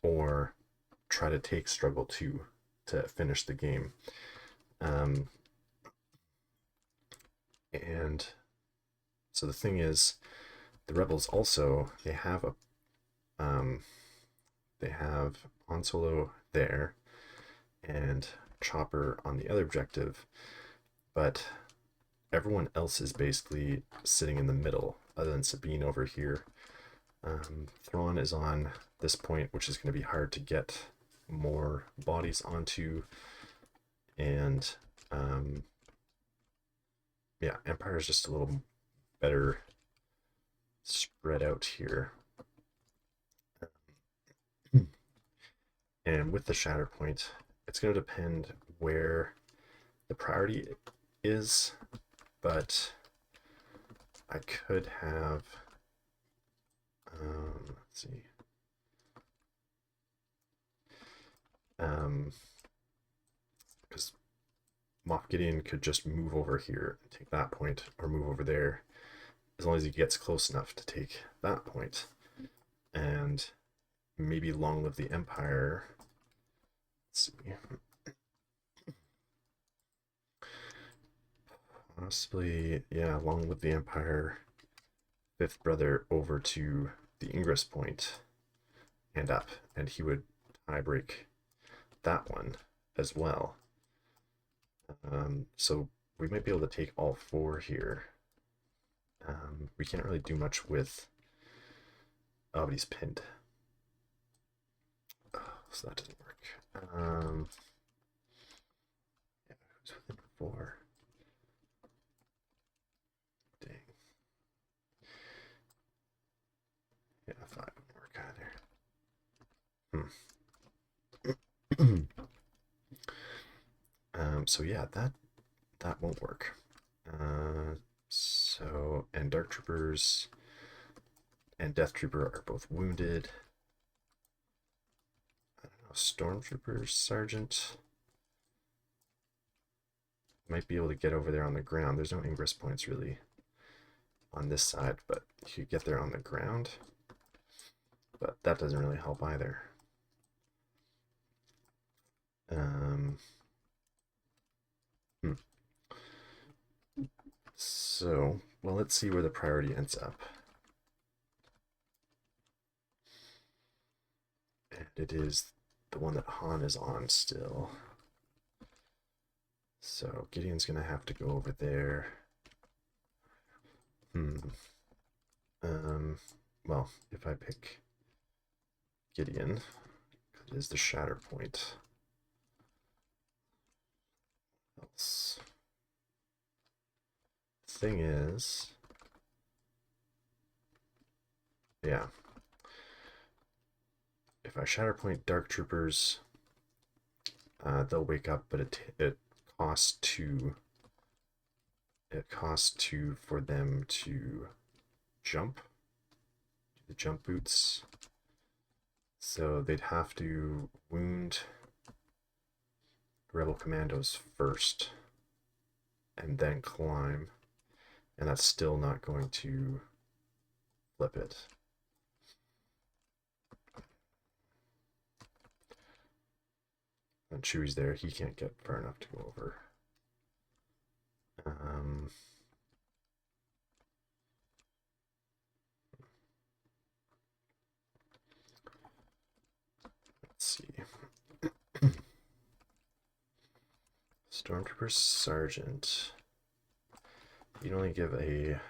or try to take Struggle 2 to finish the game. And so the thing is, the Rebels also, they have Han Solo there and Chopper on the other objective, but everyone else is basically sitting in the middle, other than Sabine over here. Thrawn is on this point, which is going to be hard to get more bodies onto, and yeah, Empire is just a little better spread out here. And with the Shatterpoint, it's going to depend where the priority is, but I could have, let's see, because Moff Gideon could just move over here and take that point, or move over there, as long as he gets close enough to take that point. And maybe Long Live the Empire. Let's see. Possibly, yeah, Long Live the Empire, 5th brother over to the Ingress point and up, and he would tie break that one as well. So we might be able to take all 4 here. We can't really do much with... Oh, but he's pinned. Oh, so that doesn't work. Yeah, who's within 4? Dang. Yeah, 5 wouldn't work either. So yeah, that won't work. So, and Dark Troopers and Death Trooper are both wounded. I don't know, Stormtrooper Sergeant might be able to get over there on the ground. There's no ingress points really on this side, but you could get there on the ground. But that doesn't really help either. So, well, let's see where the priority ends up. And it is the one that Han is on still. So Gideon's gonna have to go over there. Well, if I pick Gideon, it is the Shatterpoint. Else. Thing is, yeah, if I Shatterpoint Dark Troopers, they'll wake up, but it costs 2. It costs 2 for them to jump, do the jump boots. So they'd have to wound Rebel Commandos first and then climb, and that's still not going to flip it. And Chewie's there, he can't get far enough to go over. Let's see. Stormtrooper Sergeant. You can only give a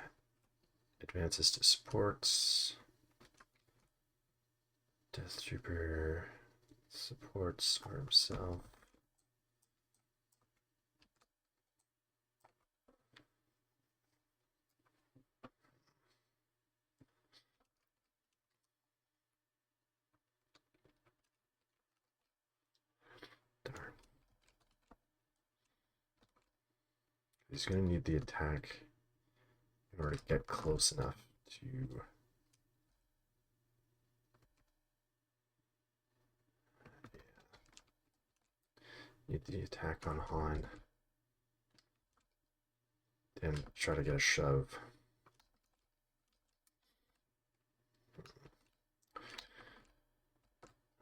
advances to supports. Death Trooper. supports are himself. Darn. He's going to need the attack in order to get close enough to need the attack on Han and try to get a shove.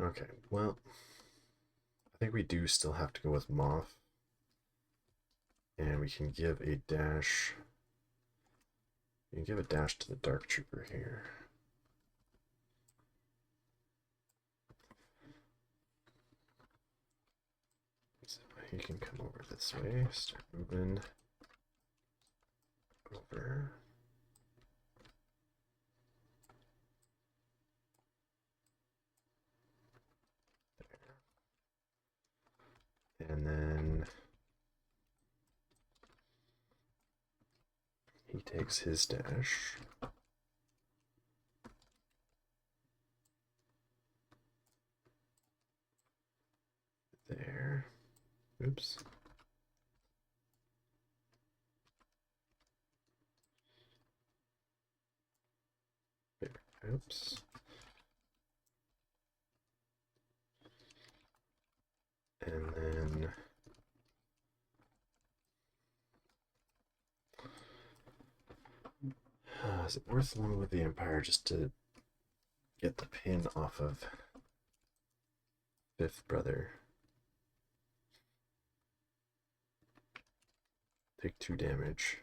Okay, well, I think we do still have to go with Moff. And we can give a dash. We can give a dash to the Dark Trooper here. So he can come over this way, start moving over. There. And then he takes his dash. There. Oops. Oops. And then is it worth long with the Empire just to get the pin off of Fifth Brother? Take 2 damage.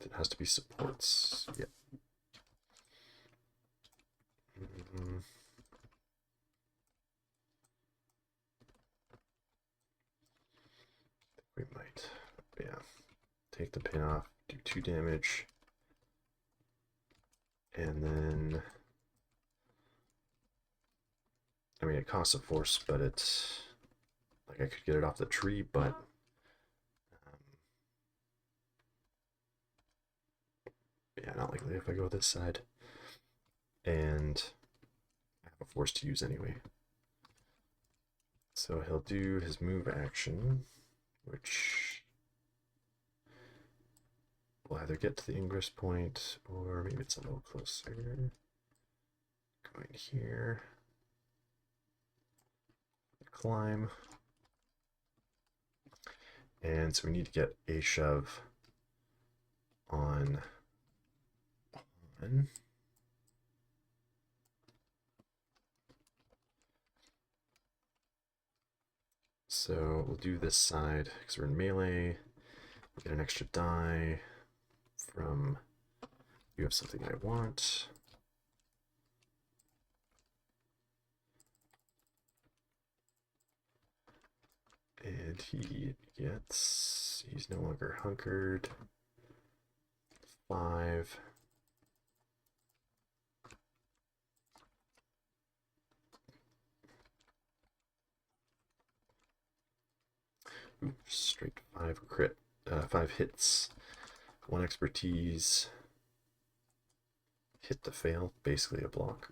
It has to be supports. Yep. We might, yeah. Take the pin off, do 2 damage, and then, I mean, it costs a force, but it's, like, I could get it off the tree, but yeah, not likely if I go this side. And I have a force to use anyway. So he'll do his move action, which will either get to the ingress point or maybe it's a little closer. Going here. Climb. And so we need to get a shove on. So we'll do this side because we're in melee. We get an extra die from you have something I want. And he gets, he's no longer hunkered. 5. Oops, straight 5 crit, 5 hits, 1 expertise, hit to fail, basically a block.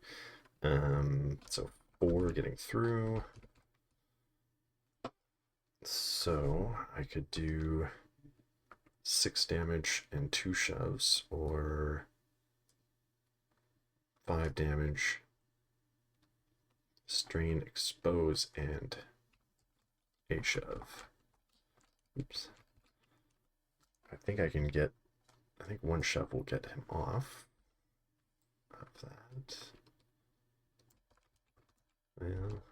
So 4 getting through. So I could do 6 damage and 2 shoves, or 5 damage, strain, expose, and a shove. Oops. I think I can get, I think 1 shove will get him off of that. Well,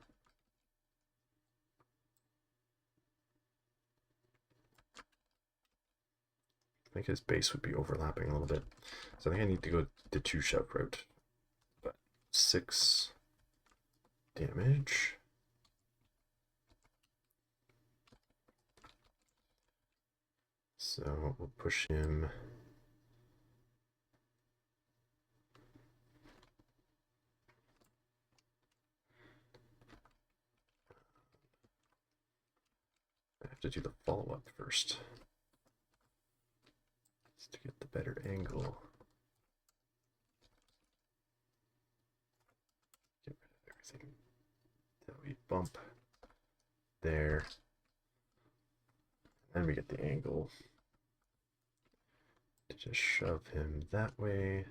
I think his base would be overlapping a little bit. So I think I need to go the 2 shove route. But 6 damage. So we'll push him. to do the follow-up first. Just to get the better angle. Get rid of everything that we bump there. And then we get the angle to just shove him that way.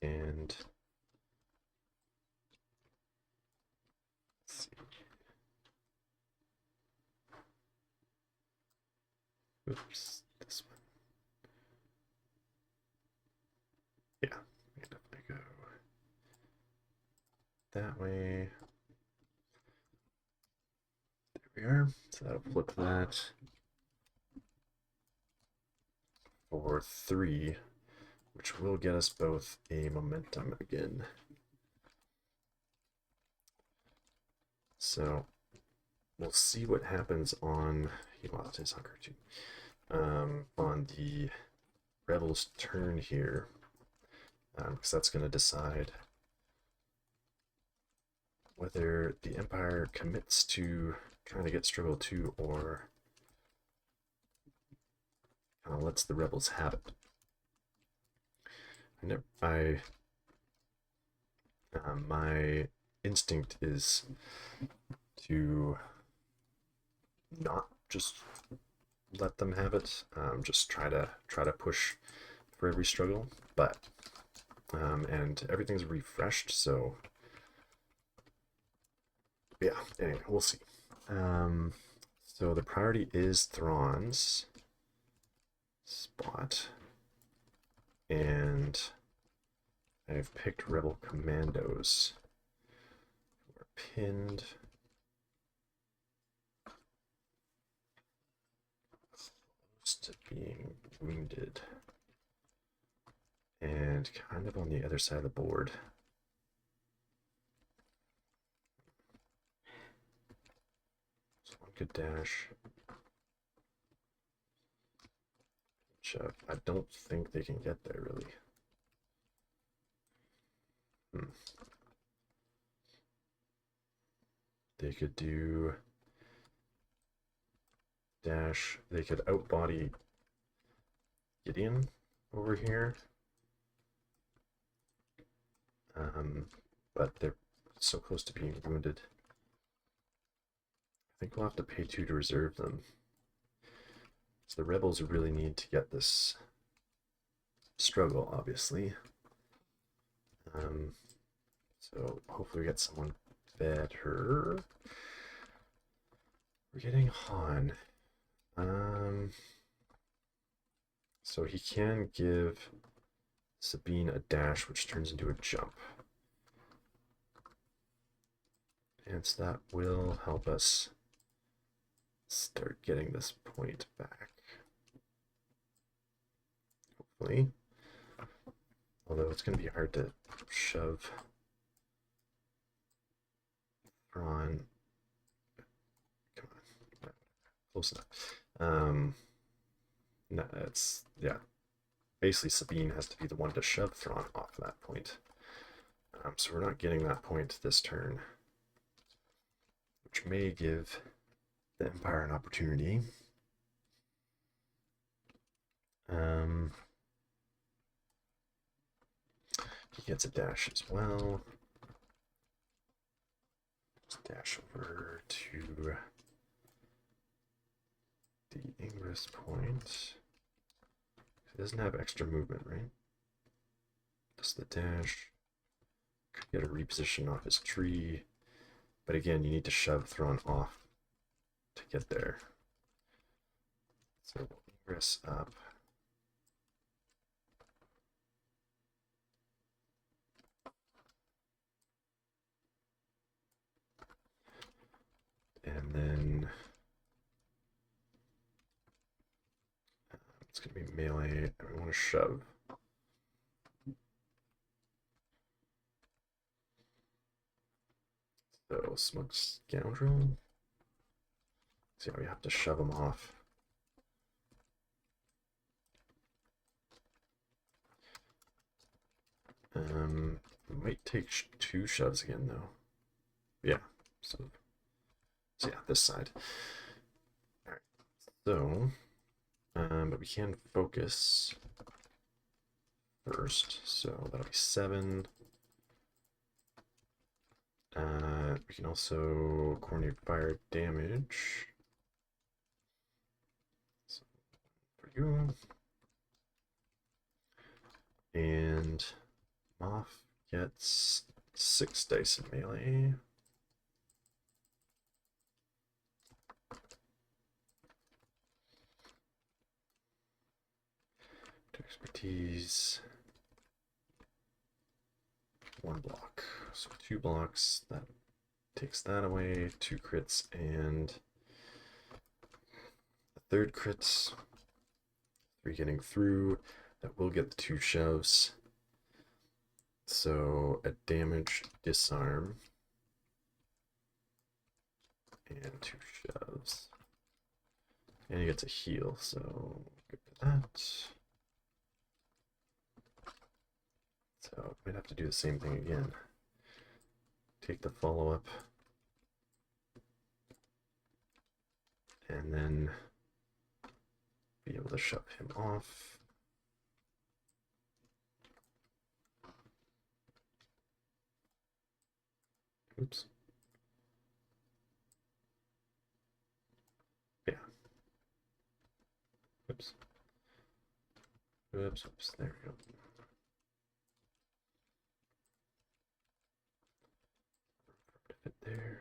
And let's see. Oops, this one. Yeah, we can definitely go that way. There we are. So that'll flip that for 3, which will get us both a momentum again. So we'll see what happens on, he lost his hunger too, on the Rebels' turn here, because that's going to decide whether the Empire commits to trying to get Struggle 2 or kind of lets the Rebels have it. My instinct is to not just let them have it, just try to push for every struggle, but and everything's refreshed, so yeah, anyway, we'll see. So the priority is Thrawn's spot, and I've picked Rebel Commandos who are pinned close to being wounded and kind of on the other side of the board. So one could dash. Shove. I don't think they can get there really. They could do dash. They could outbody Gideon over here. But they're so close to being wounded. I think we'll have to pay 2 to reserve them. So the Rebels really need to get this struggle, obviously. So hopefully we get someone better. We're getting Han. So he can give Sabine a dash, which turns into a jump. And so that will help us start getting this point back. Hopefully. Although it's going to be hard to shove Thrawn. Come on. Close enough. No, it's, yeah. Basically, Sabine has to be the one to shove Thrawn off that point. So we're not getting that point this turn, which may give the Empire an opportunity. He gets a dash as well. Let's dash over to the Ingress point. He doesn't have extra movement, right? Just the dash. Could get a reposition off his tree. But again, you need to shove Thrawn off to get there. So Ingress up. And then it's going to be melee, and we want to shove. So Smug Scoundrel. So yeah, we have to shove him off. We might take 2 shoves again though. yeah, so yeah, this side. All right, so but we can focus first, so that'll be 7. We can also coordinate fire damage. So for you. And Moff gets 6 dice in melee. Expertise. 1 block. So 2 blocks. That takes that away. 2 crits and a 3rd crit. 3 getting through. That will get the 2 shoves. So a damage disarm. And 2 shoves. And he gets a heal, so good for that. So we'd have to do the same thing again. Take the follow-up. And then be able to shove him off. Oops. Yeah. Oops. Oops, oops. There we go. Fit there.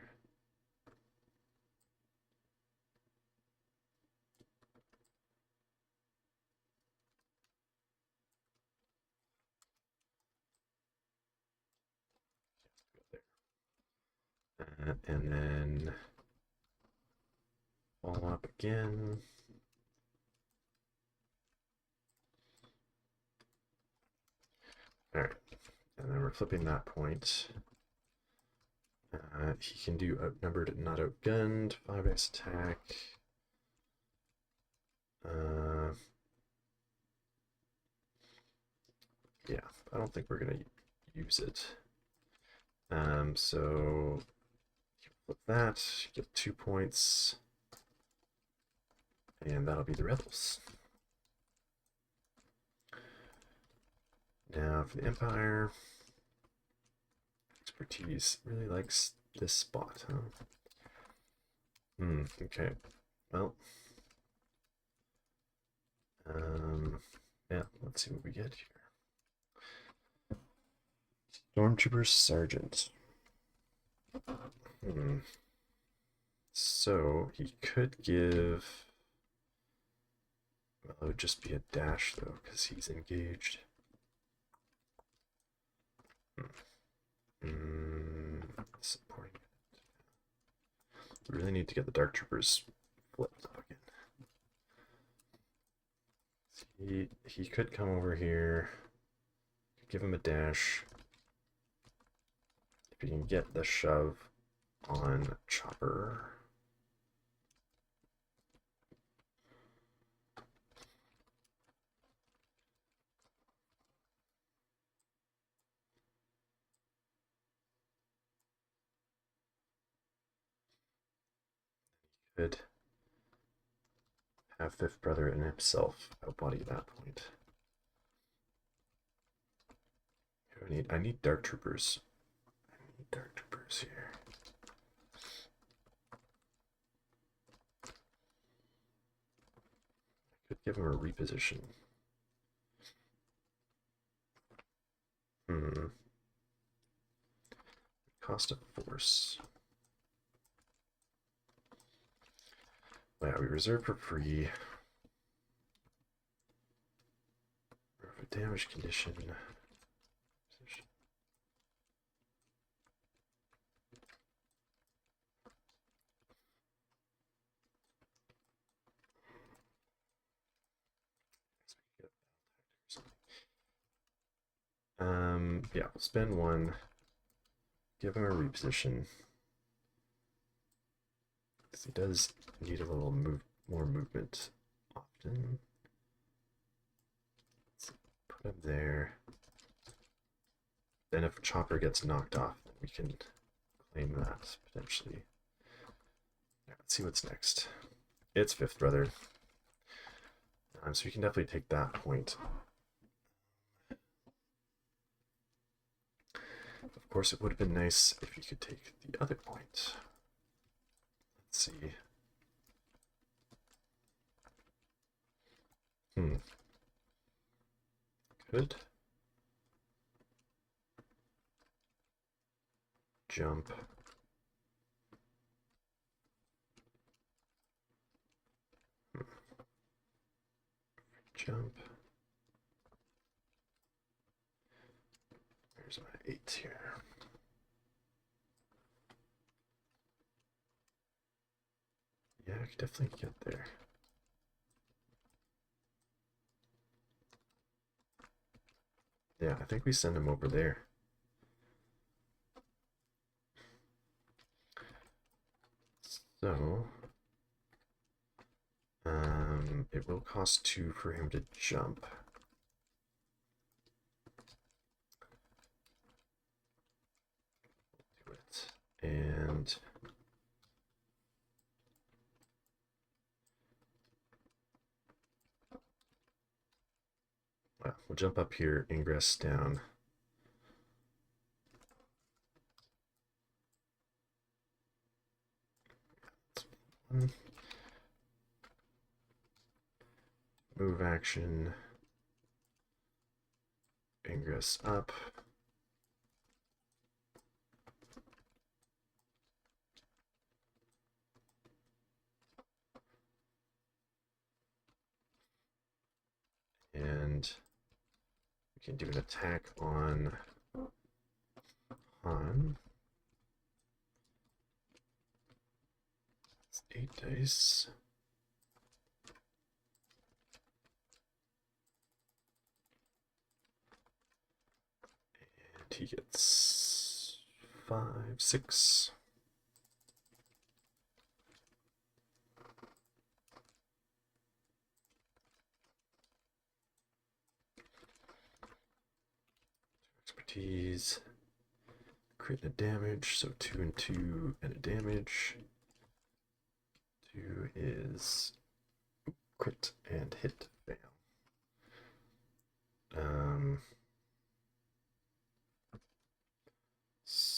And then follow up again. All right, and then we're flipping that point. He can do outnumbered, not outgunned, 5x attack. Yeah, I don't think we're gonna use it. So flip that, get 2 points, and that'll be the rebels. Now for the Empire, expertise really likes this spot, huh? Okay. Well, yeah, let's see what we get here. Stormtrooper Sergeant. So he could give. Well, it would just be a dash though, because he's engaged. Supporting it. We really need to get the Dark Troopers flipped again. He could come over here, give him a dash. If he can get the shove on Chopper. Could have Fifth Brother and himself outbody at that point. I need Dark Troopers. I need Dark Troopers here. I could give him a reposition. Cost of force. Yeah, we reserve for free. Damage condition. Yeah, we'll spend 1. Give him a reposition. Because he does need a little more movement often. Let's put him there. Then if Chopper gets knocked off, we can claim that potentially. Yeah, let's see what's next. It's fifth brother. So we can definitely take that point. Of course, it would have been nice if you could take the other point. Let's see. Could jump. Jump. There's my 8 here. Yeah, I could definitely get there. Yeah, I think we send him over there. So, it will cost 2 for him to jump. Do it. And well, we'll jump up here, ingress down. Move action, ingress up. And we can do an attack on Han. It's 8 dice. And he gets 5, 6. Expertise. Crit and a damage, so 2 and 2 and a damage. 2 is crit and hit fail.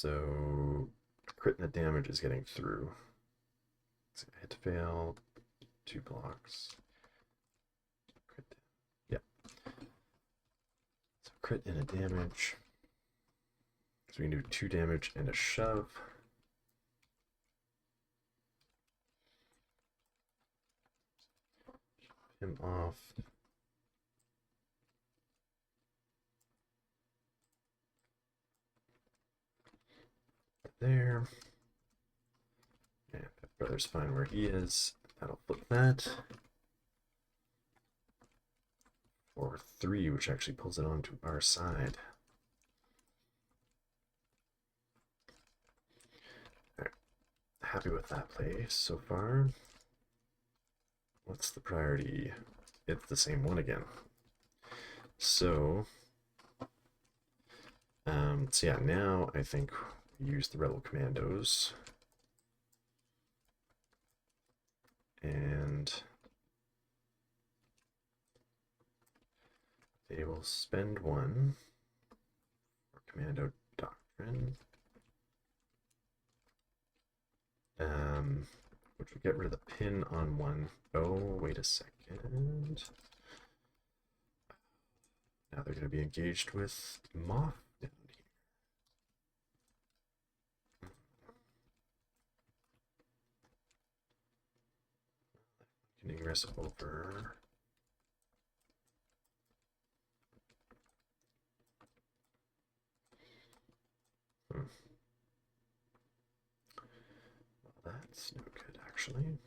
So crit and the damage is getting through. So hit fail, 2 blocks. Crit, yeah. So crit and a damage. So we can do 2 damage and a shove. Him off. There. And brother's fine where he is. That'll flip that. For 3, which actually pulls it onto our side. Alright. Happy with that play so far. What's the priority? It's the same one again. So yeah, now I think we use the Rebel Commandos. And they will spend 1 for Commando Doctrine. Which will get rid of the pin on 1. Oh, wait a second. Now they're going to be engaged with Moff down here. Can ingress over. Well, that's no good, actually.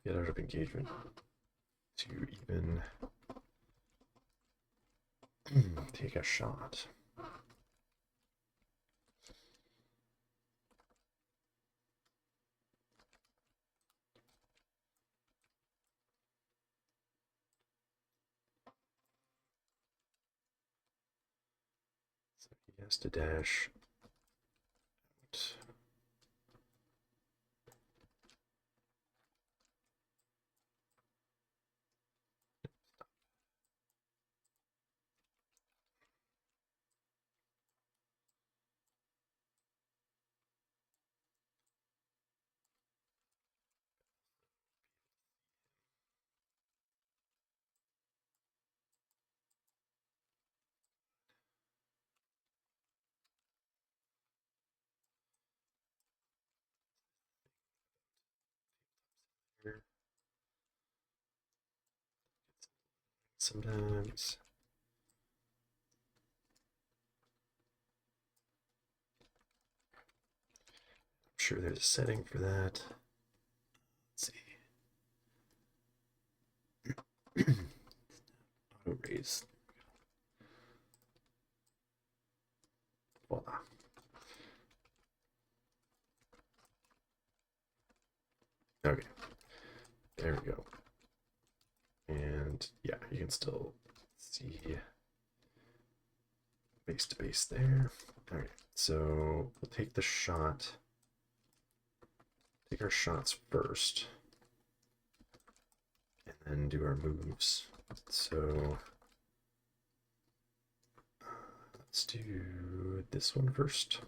to get out of engagement to even take a shot. So he has to dash out. Here. Sometimes. I'm sure there's a setting for that. Let's see. Auto raise. Voila. Okay. There we go. And yeah, you can still see base to base there. Okay, so we'll take the shot. Take our shots first. And then do our moves. So let's do this one first.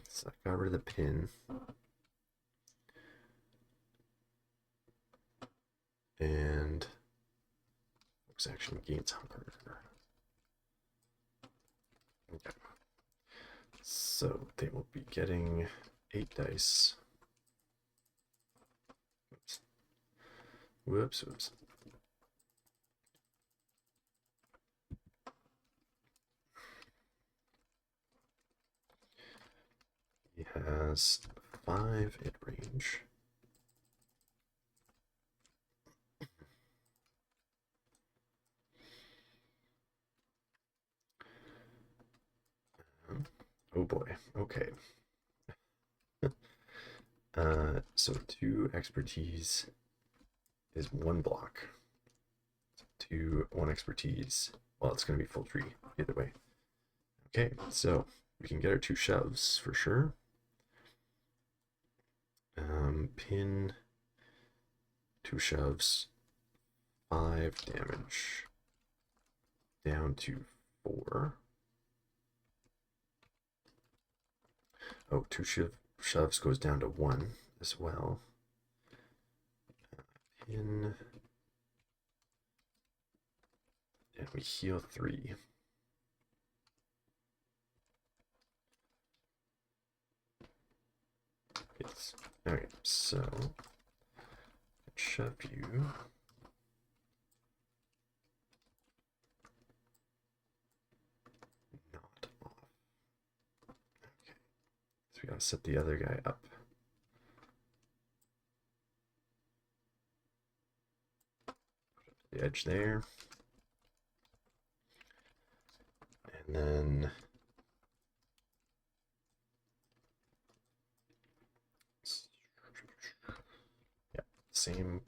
So I got rid of the pin. And focus action gains hunger. Okay. So they will be getting 8 dice. Oops. Whoops, whoops. He has 5 hit range. Oh boy, okay. So 2 expertise is 1 block. 1 expertise. Well, it's going to be full tree either way. Okay, so we can get our 2 shoves for sure. Pin 2 shoves, 5 damage, down to 4. Oh, 2 shoves goes down to 1 as well. Pin, and we heal 3. Yes. Alright, so shove you. Not off. Okay. So we gotta set the other guy up. The edge there. And then yeah, same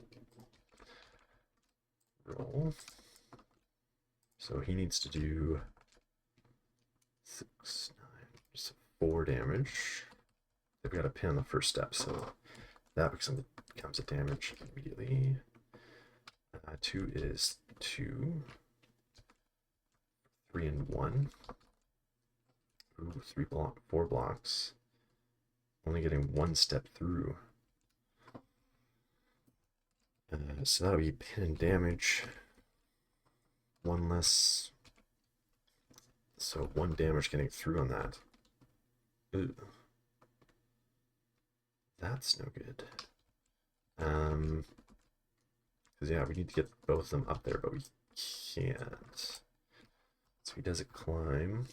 roll. So he needs to do 6, 9, so 4 damage. They've got a pin on the first step, so that becomes a damage immediately. 2 is 2. 3 and 1. Ooh, 4 blocks. Only getting 1 step through. So that'll be pin and damage. 1 less. So 1 damage getting through on that. Ooh. That's no good. Because yeah, we need to get both of them up there, but we can't. So he does a climb.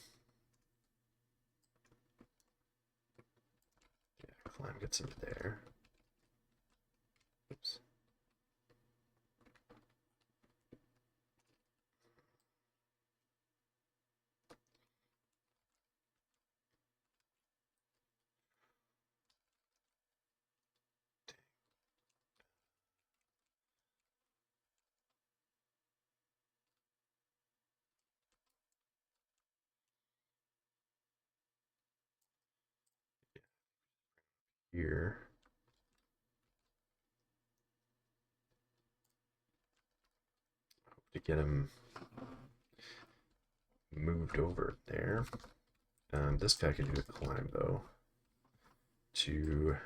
Yeah, climb gets him there. Oops. Here. To get him moved over there. This guy could do a climb though to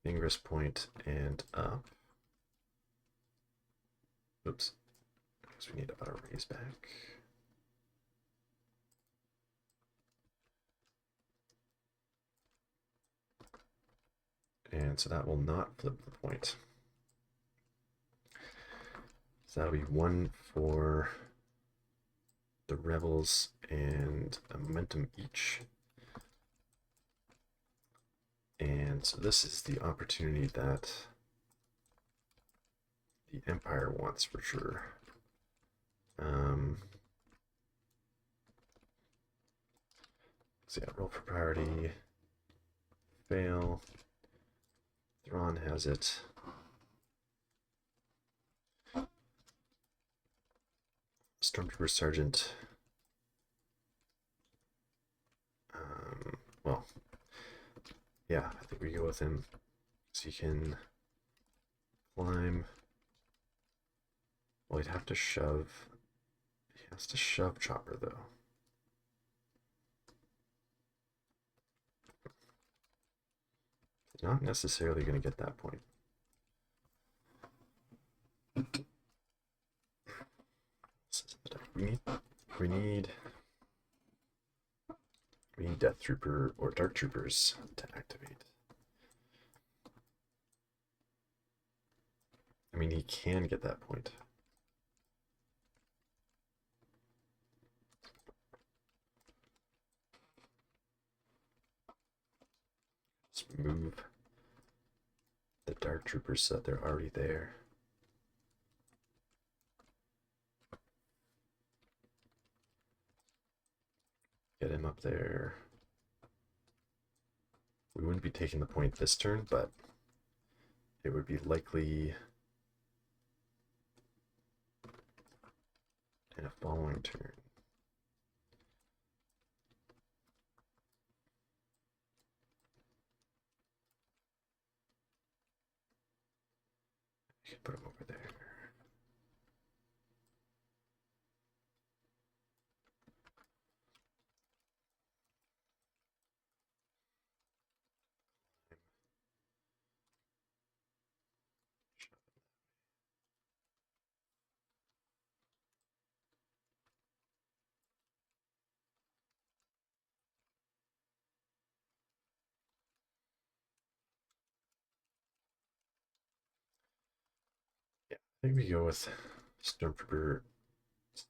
Ingress Point and up. Oops. I guess we need about a raise back. And so that will not flip the point. So that'll be 1 for the rebels and a momentum each. And so this is the opportunity that the Empire wants for sure. So yeah, roll for priority, fail. Thrawn has it. Stormtrooper Sergeant. Well, yeah, I think we go with him. So he can climb. Well, he'd have to shove. He has to shove Chopper, though. Not necessarily going to get that point. We need Death Trooper or Dark Troopers to activate. I mean, he can get that point. Just move the Dark Troopers so that they're already there. Get him up there. We wouldn't be taking the point this turn, but it would be likely in a following turn. You can put him over there. I think we go with Stormtrooper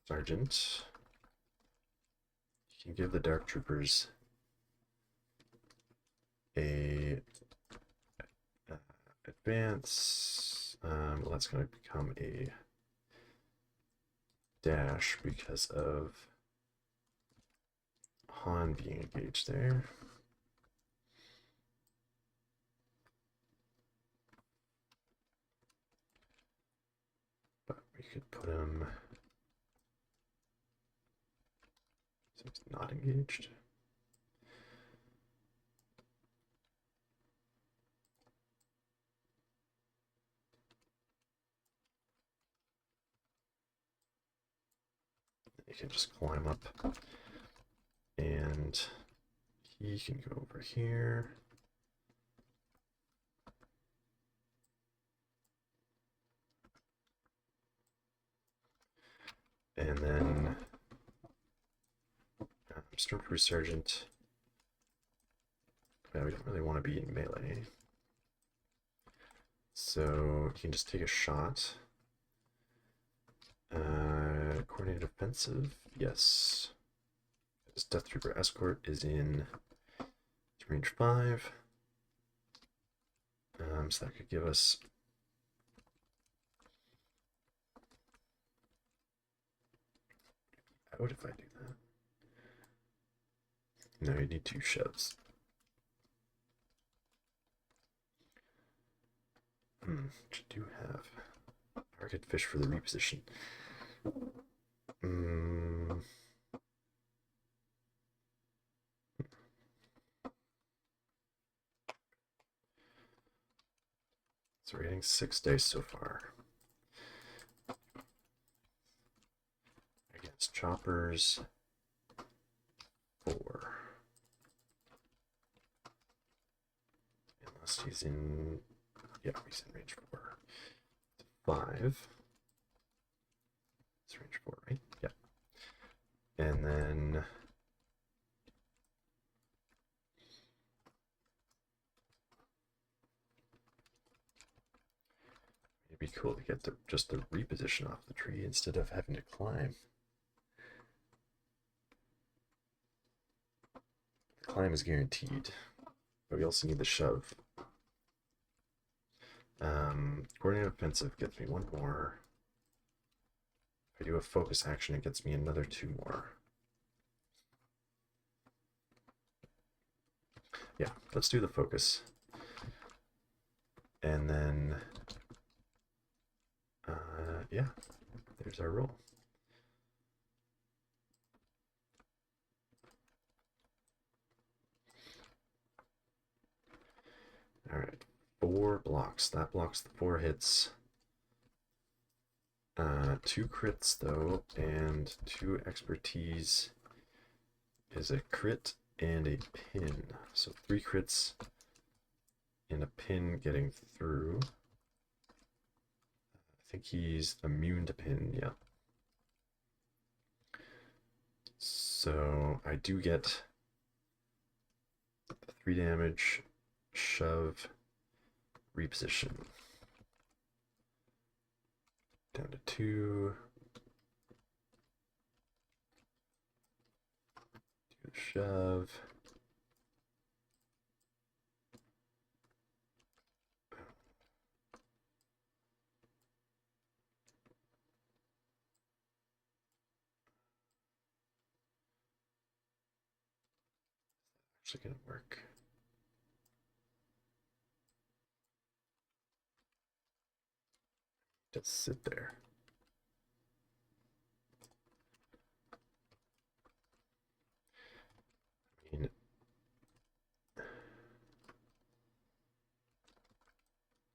Sergeant. You can give the Dark Troopers a advance. Well, that's going to become a dash because of Han being engaged there. But we could put him so he's not engaged. You can just climb up and he can go over here. And then Stormtrooper Sergeant. Yeah, we don't really want to be in melee. So you can just take a shot. Coordinated offensive, yes. This Death Trooper escort is in range 5. So that could give us out if I do that. No, you need 2 shoves. What you do have? Target fish for the reposition. So we're getting 6 dice so far. Against choppers, 4. Unless he's in, yeah, he's in range 4. 5. It's range 4, right? Yeah. And then it'd be cool to get just the reposition off the tree instead of having to climb. The climb is guaranteed, but we also need the shove. Coordinated offensive gets me 1 more. If I do a focus action, it gets me another 2 more. Yeah, let's do the focus. And then, yeah, there's our roll. All right, 4 blocks. That blocks the 4 hits. 2 crits though, and 2 expertise is a crit and a pin. So 3 crits and a pin getting through. I think he's immune to pin, yeah. So I do get 3 damage, shove, reposition. Down to 2. Do the shove. Actually gonna work. Just sit there. I mean,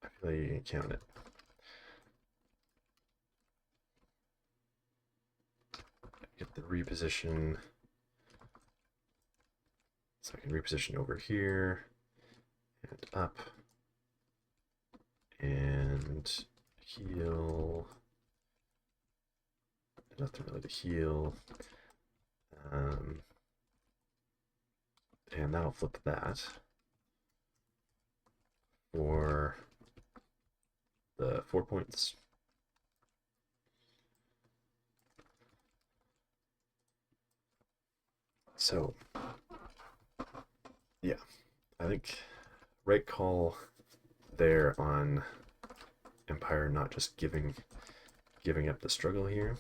I feel like you can count it. Get the reposition. So I can reposition over here and up and heal. Nothing really to heal. And that'll flip that for the 4 points. So, yeah, I think right call there on Empire not just giving up the struggle here.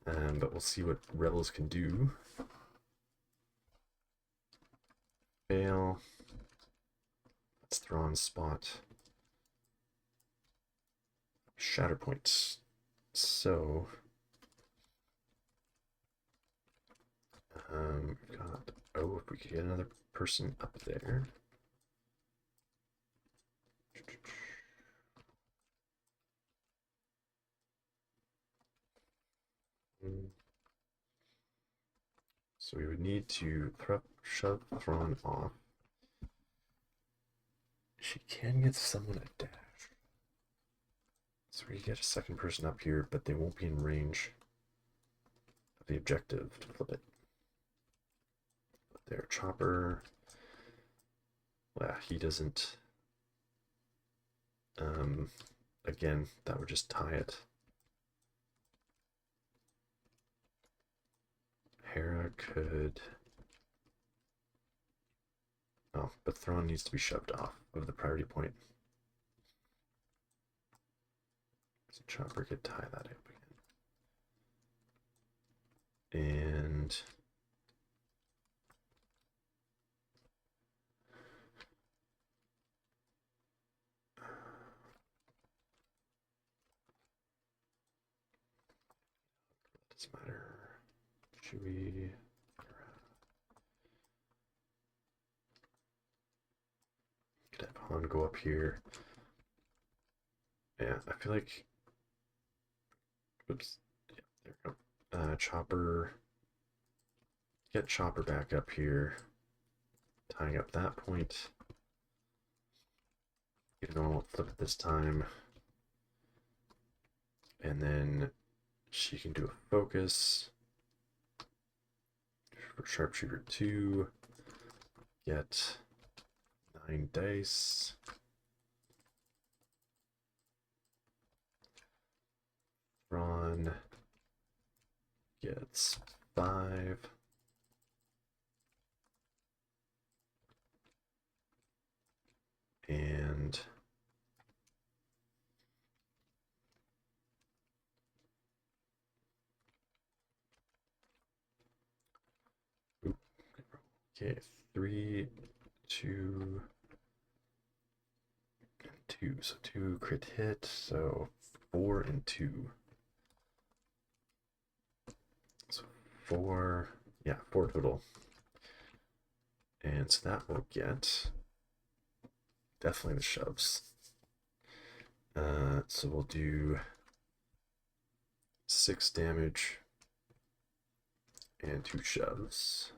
But we'll see what Rebels can do. Fail. That's Thrawn's spot. Shatterpoint. So we've got, oh, if we could get another person up there. So we would need to shove Thrawn off. She can get someone a dash. So we get a second person up here, but they won't be in range of the objective to flip it. But their chopper, well, he doesn't. Again, that would just tie it. Hera could. Oh, but Thrawn needs to be shoved off of the priority point. So Chopper could tie that up again. Doesn't matter. Chewie. Could have Han go up here. Yeah, I feel like. Oops. Yeah, there we go. Chopper. Get Chopper back up here. Tying up that point. Even though I won't flip it this time. And then she can do a focus. For Sharpshooter 2. Get 9 dice. Thrawn gets 5. And okay, 3, 2, and 2. So 2 crit hit, so 4 and 2. So 4, yeah, 4 total. And so that will get definitely the shoves. So we'll do 6 damage and 2 shoves.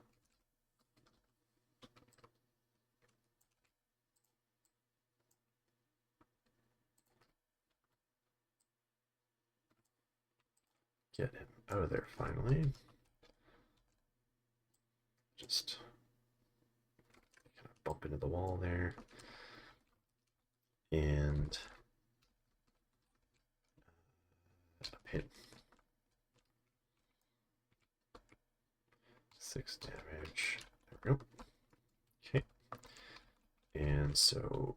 Get him out of there finally. Just kind of bump into the wall there. And a hit. 6 damage. There we go. Okay. And so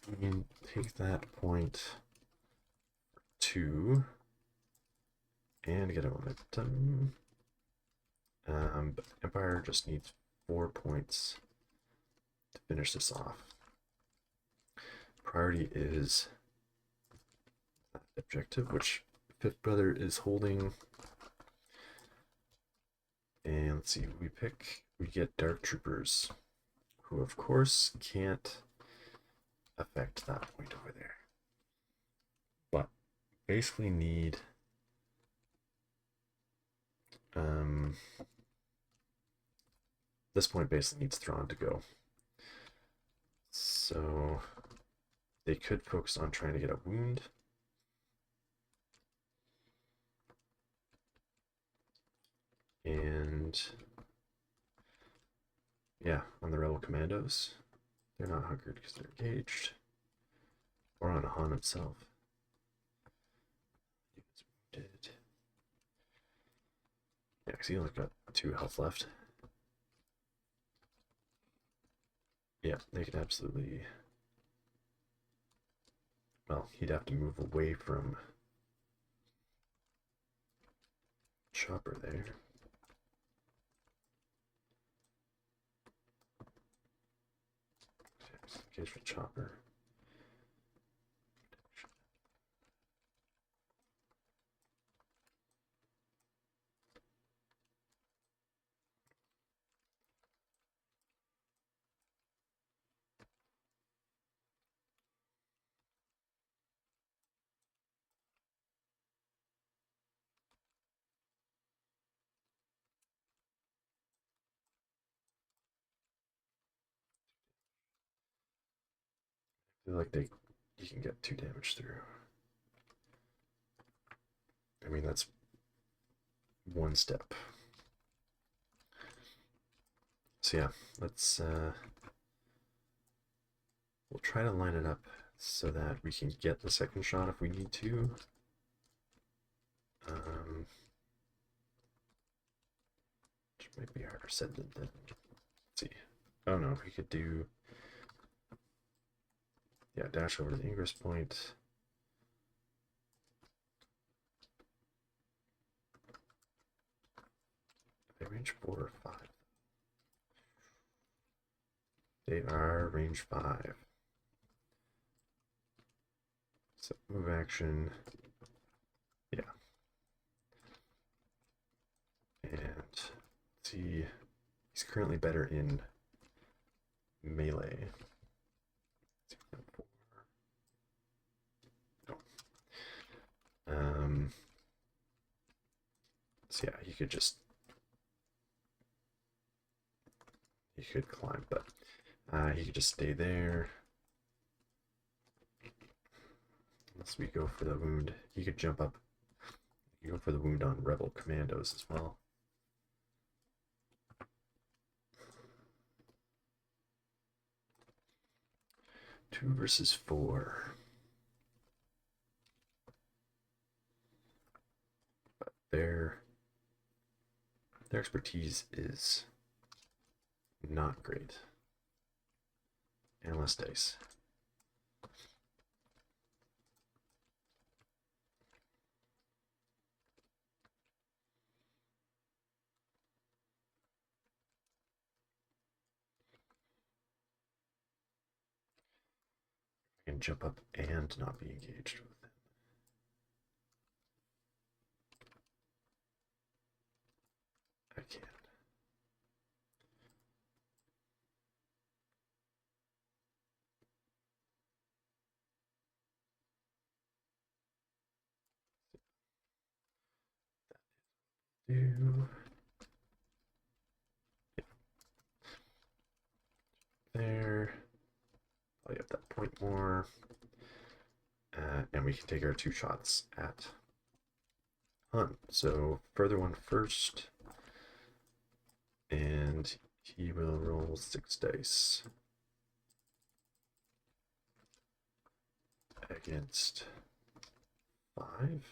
we can take that point for 2 and get a momentum. Empire just needs 4 points to finish this off. Priority is that objective, which Fifth Brother is holding. And let's see, we get Dark Troopers, who of course can't affect that point over there. But basically need this point basically needs Thrawn to go. So they could focus on trying to get a wound. And yeah, on the Rebel Commandos, they're not hunkered because they're engaged. Or on Han himself. He was wounded. Yeah, because he only got 2 health left. Yeah, they could absolutely. Well, he'd have to move away from Chopper there. Engage with Chopper. I feel like you can get 2 damage through. I mean, that's 1 step. So yeah, let's we'll try to line it up so that we can get the second shot if we need to. Which might be harder said than done. Let's see. Oh no, we could do. Yeah, dash over to the ingress point. They range 4 or 5. They are range 5. So move action. Yeah. He's currently better in melee. So yeah, he could climb, but he could just stay there. Unless we go for the wound, he could jump up. You go for the wound on rebel commandos as well. Two versus four. But their expertise is not great. And less dice. I can jump up and not be engaged with him. I can. Do there. Probably up that point more. And we can take our 2 shots at Hun. So further one first. And he will roll 6 dice. Against 5.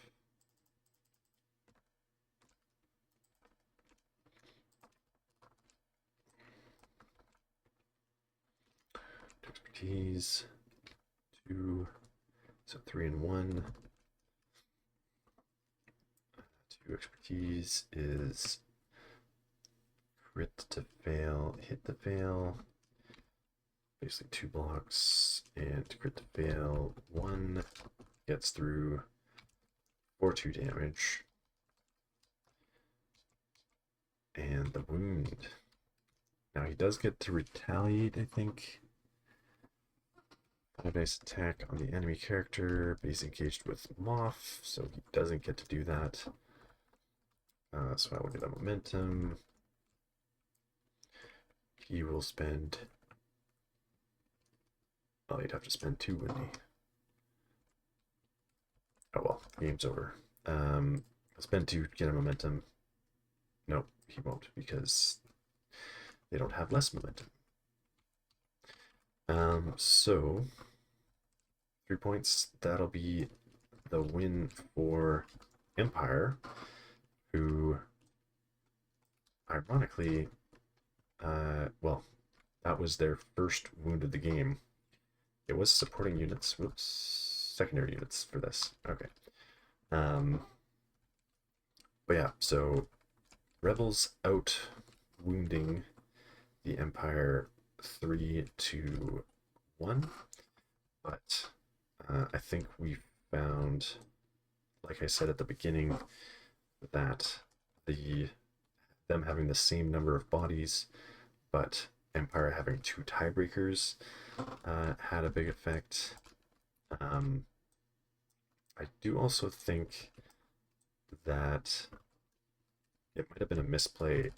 Expertise 2, so 3 and 1. 2 expertise is crit to fail, hit to fail, basically 2 blocks, and crit to fail 1 gets through for 2 damage, and the wound. Now he does get to retaliate, I think. 5 dice attack on the enemy character, but he's engaged with Moff, so he doesn't get to do that. So I will get a momentum. He will spend. Well, he'd have to spend 2, wouldn't he? Oh well, game's over. I'll spend 2 to get a momentum. Nope, he won't because they don't have less momentum. So 3 points, that'll be the win for Empire, who ironically, well, that was their first wound of the game. It was supporting units, whoops, secondary units for this, okay. But yeah, so Rebels out wounding the Empire 3-1, but I think we found, like I said at the beginning, that them having the same number of bodies, but Empire having 2 tiebreakers had a big effect. I do also think that it might have been a misplay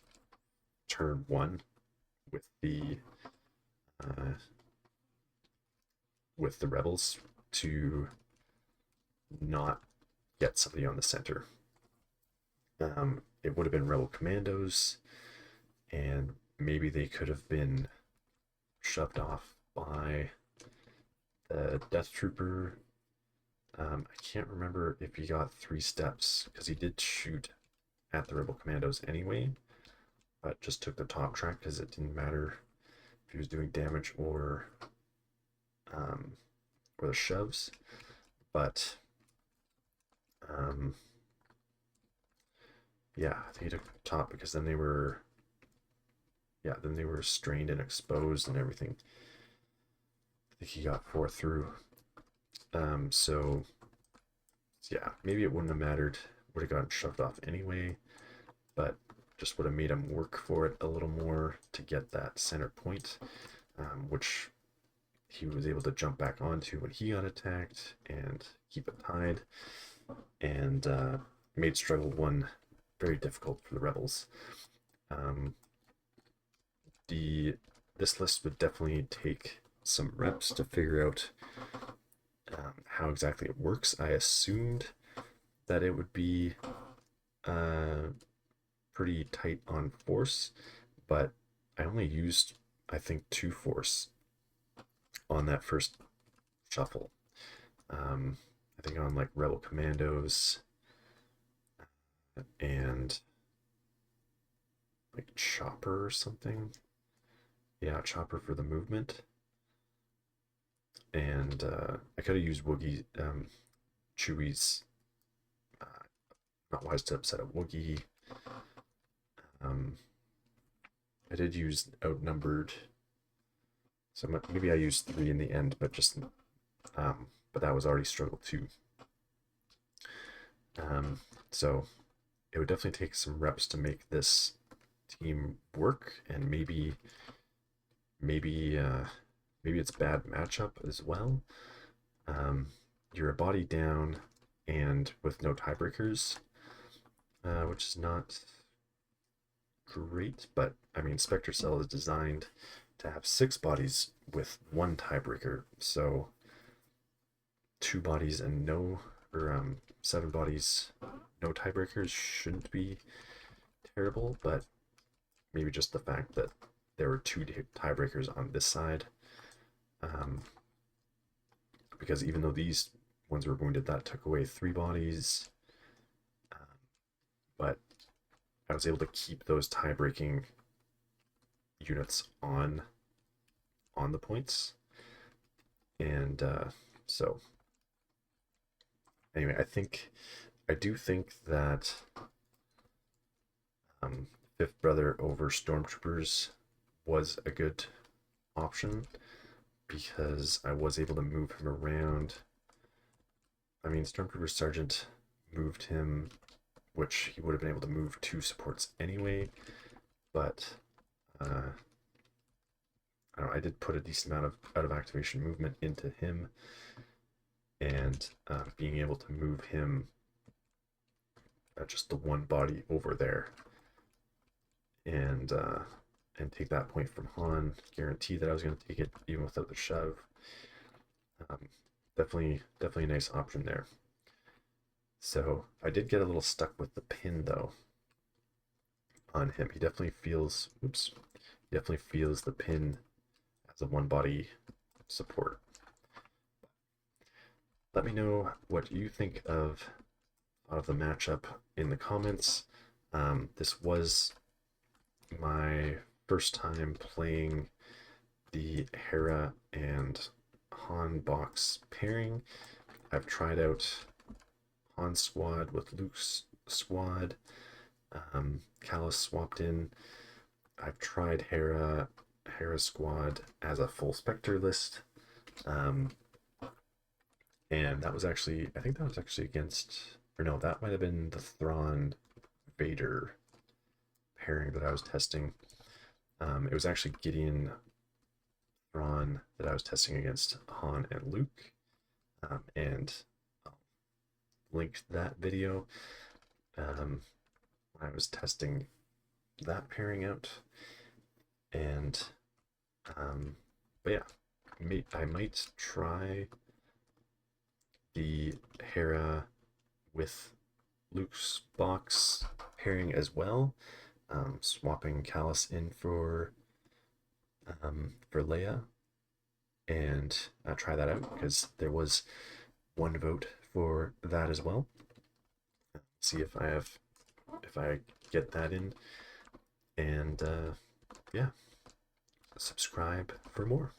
turn 1 with the Rebels to not get somebody on the center. It would have been Rebel commandos, and maybe they could have been shoved off by the Death Trooper. I can't remember if he got 3 steps, because he did shoot at the Rebel commandos anyway, but just took the top track because it didn't matter if he was doing damage or the shoves. But yeah, I think he took the top because then they were strained and exposed and everything. I think he got 4 through. So yeah, maybe it wouldn't have mattered, would have gotten shoved off anyway, but just would have made him work for it a little more to get that center point, which he was able to jump back onto when he got attacked and keep it tied, and made struggle one very difficult for the rebels. Um, this list would definitely take some reps to figure out how exactly it works. I assumed that it would be pretty tight on force, but I only used, I think, 2 force on that first shuffle. I think on like Rebel Commandos and like Chopper or something. Yeah, Chopper for the movement. And I could have used Woogie, Chewie's. Not wise to upset a Woogie. I did use Outnumbered, so maybe I used 3 in the end, but just but that was already struggle 2. So it would definitely take some reps to make this team work, and maybe it's bad matchup as well. You're a body down and with no tiebreakers, which is not great, but I mean, Spectre Cell is designed to have 6 bodies with 1 tiebreaker, so 2 bodies and no, or 7 bodies, no tiebreakers shouldn't be terrible, but maybe just the fact that there were 2 tiebreakers on this side, because even though these ones were wounded, that took away 3 bodies, but I was able to keep those tie-breaking units on the points, and so anyway, I do think that Fifth Brother over Stormtroopers was a good option because I was able to move him around. I mean, Stormtrooper Sergeant moved him, which he would have been able to move 2 supports anyway, but I don't know, I did put a decent amount of out of activation movement into him, and being able to move him just the 1 body over there and take that point from Han, guarantee that I was going to take it even without the shove. Definitely a nice option there. So I did get a little stuck with the pin though on him. He definitely feels the pin as a 1 body support. Let me know what you think of the matchup in the comments. This was my first time playing the Hera and Han box pairing. I've tried out Han squad with Luke's squad. Kallus swapped in. I've tried Hera squad as a full Spectre list. And that was actually, I think that was actually against, or no, that might have been the Thrawn Vader pairing that I was testing. It was actually Gideon Thrawn that I was testing against Han and Luke, and I'll link that video when I was testing that pairing out. And but yeah, I might try the Hera with Luke's box pairing as well, swapping Kallus in for Leia, and try that out because there was 1 vote for that as well. See if I get that in, and yeah, subscribe for more.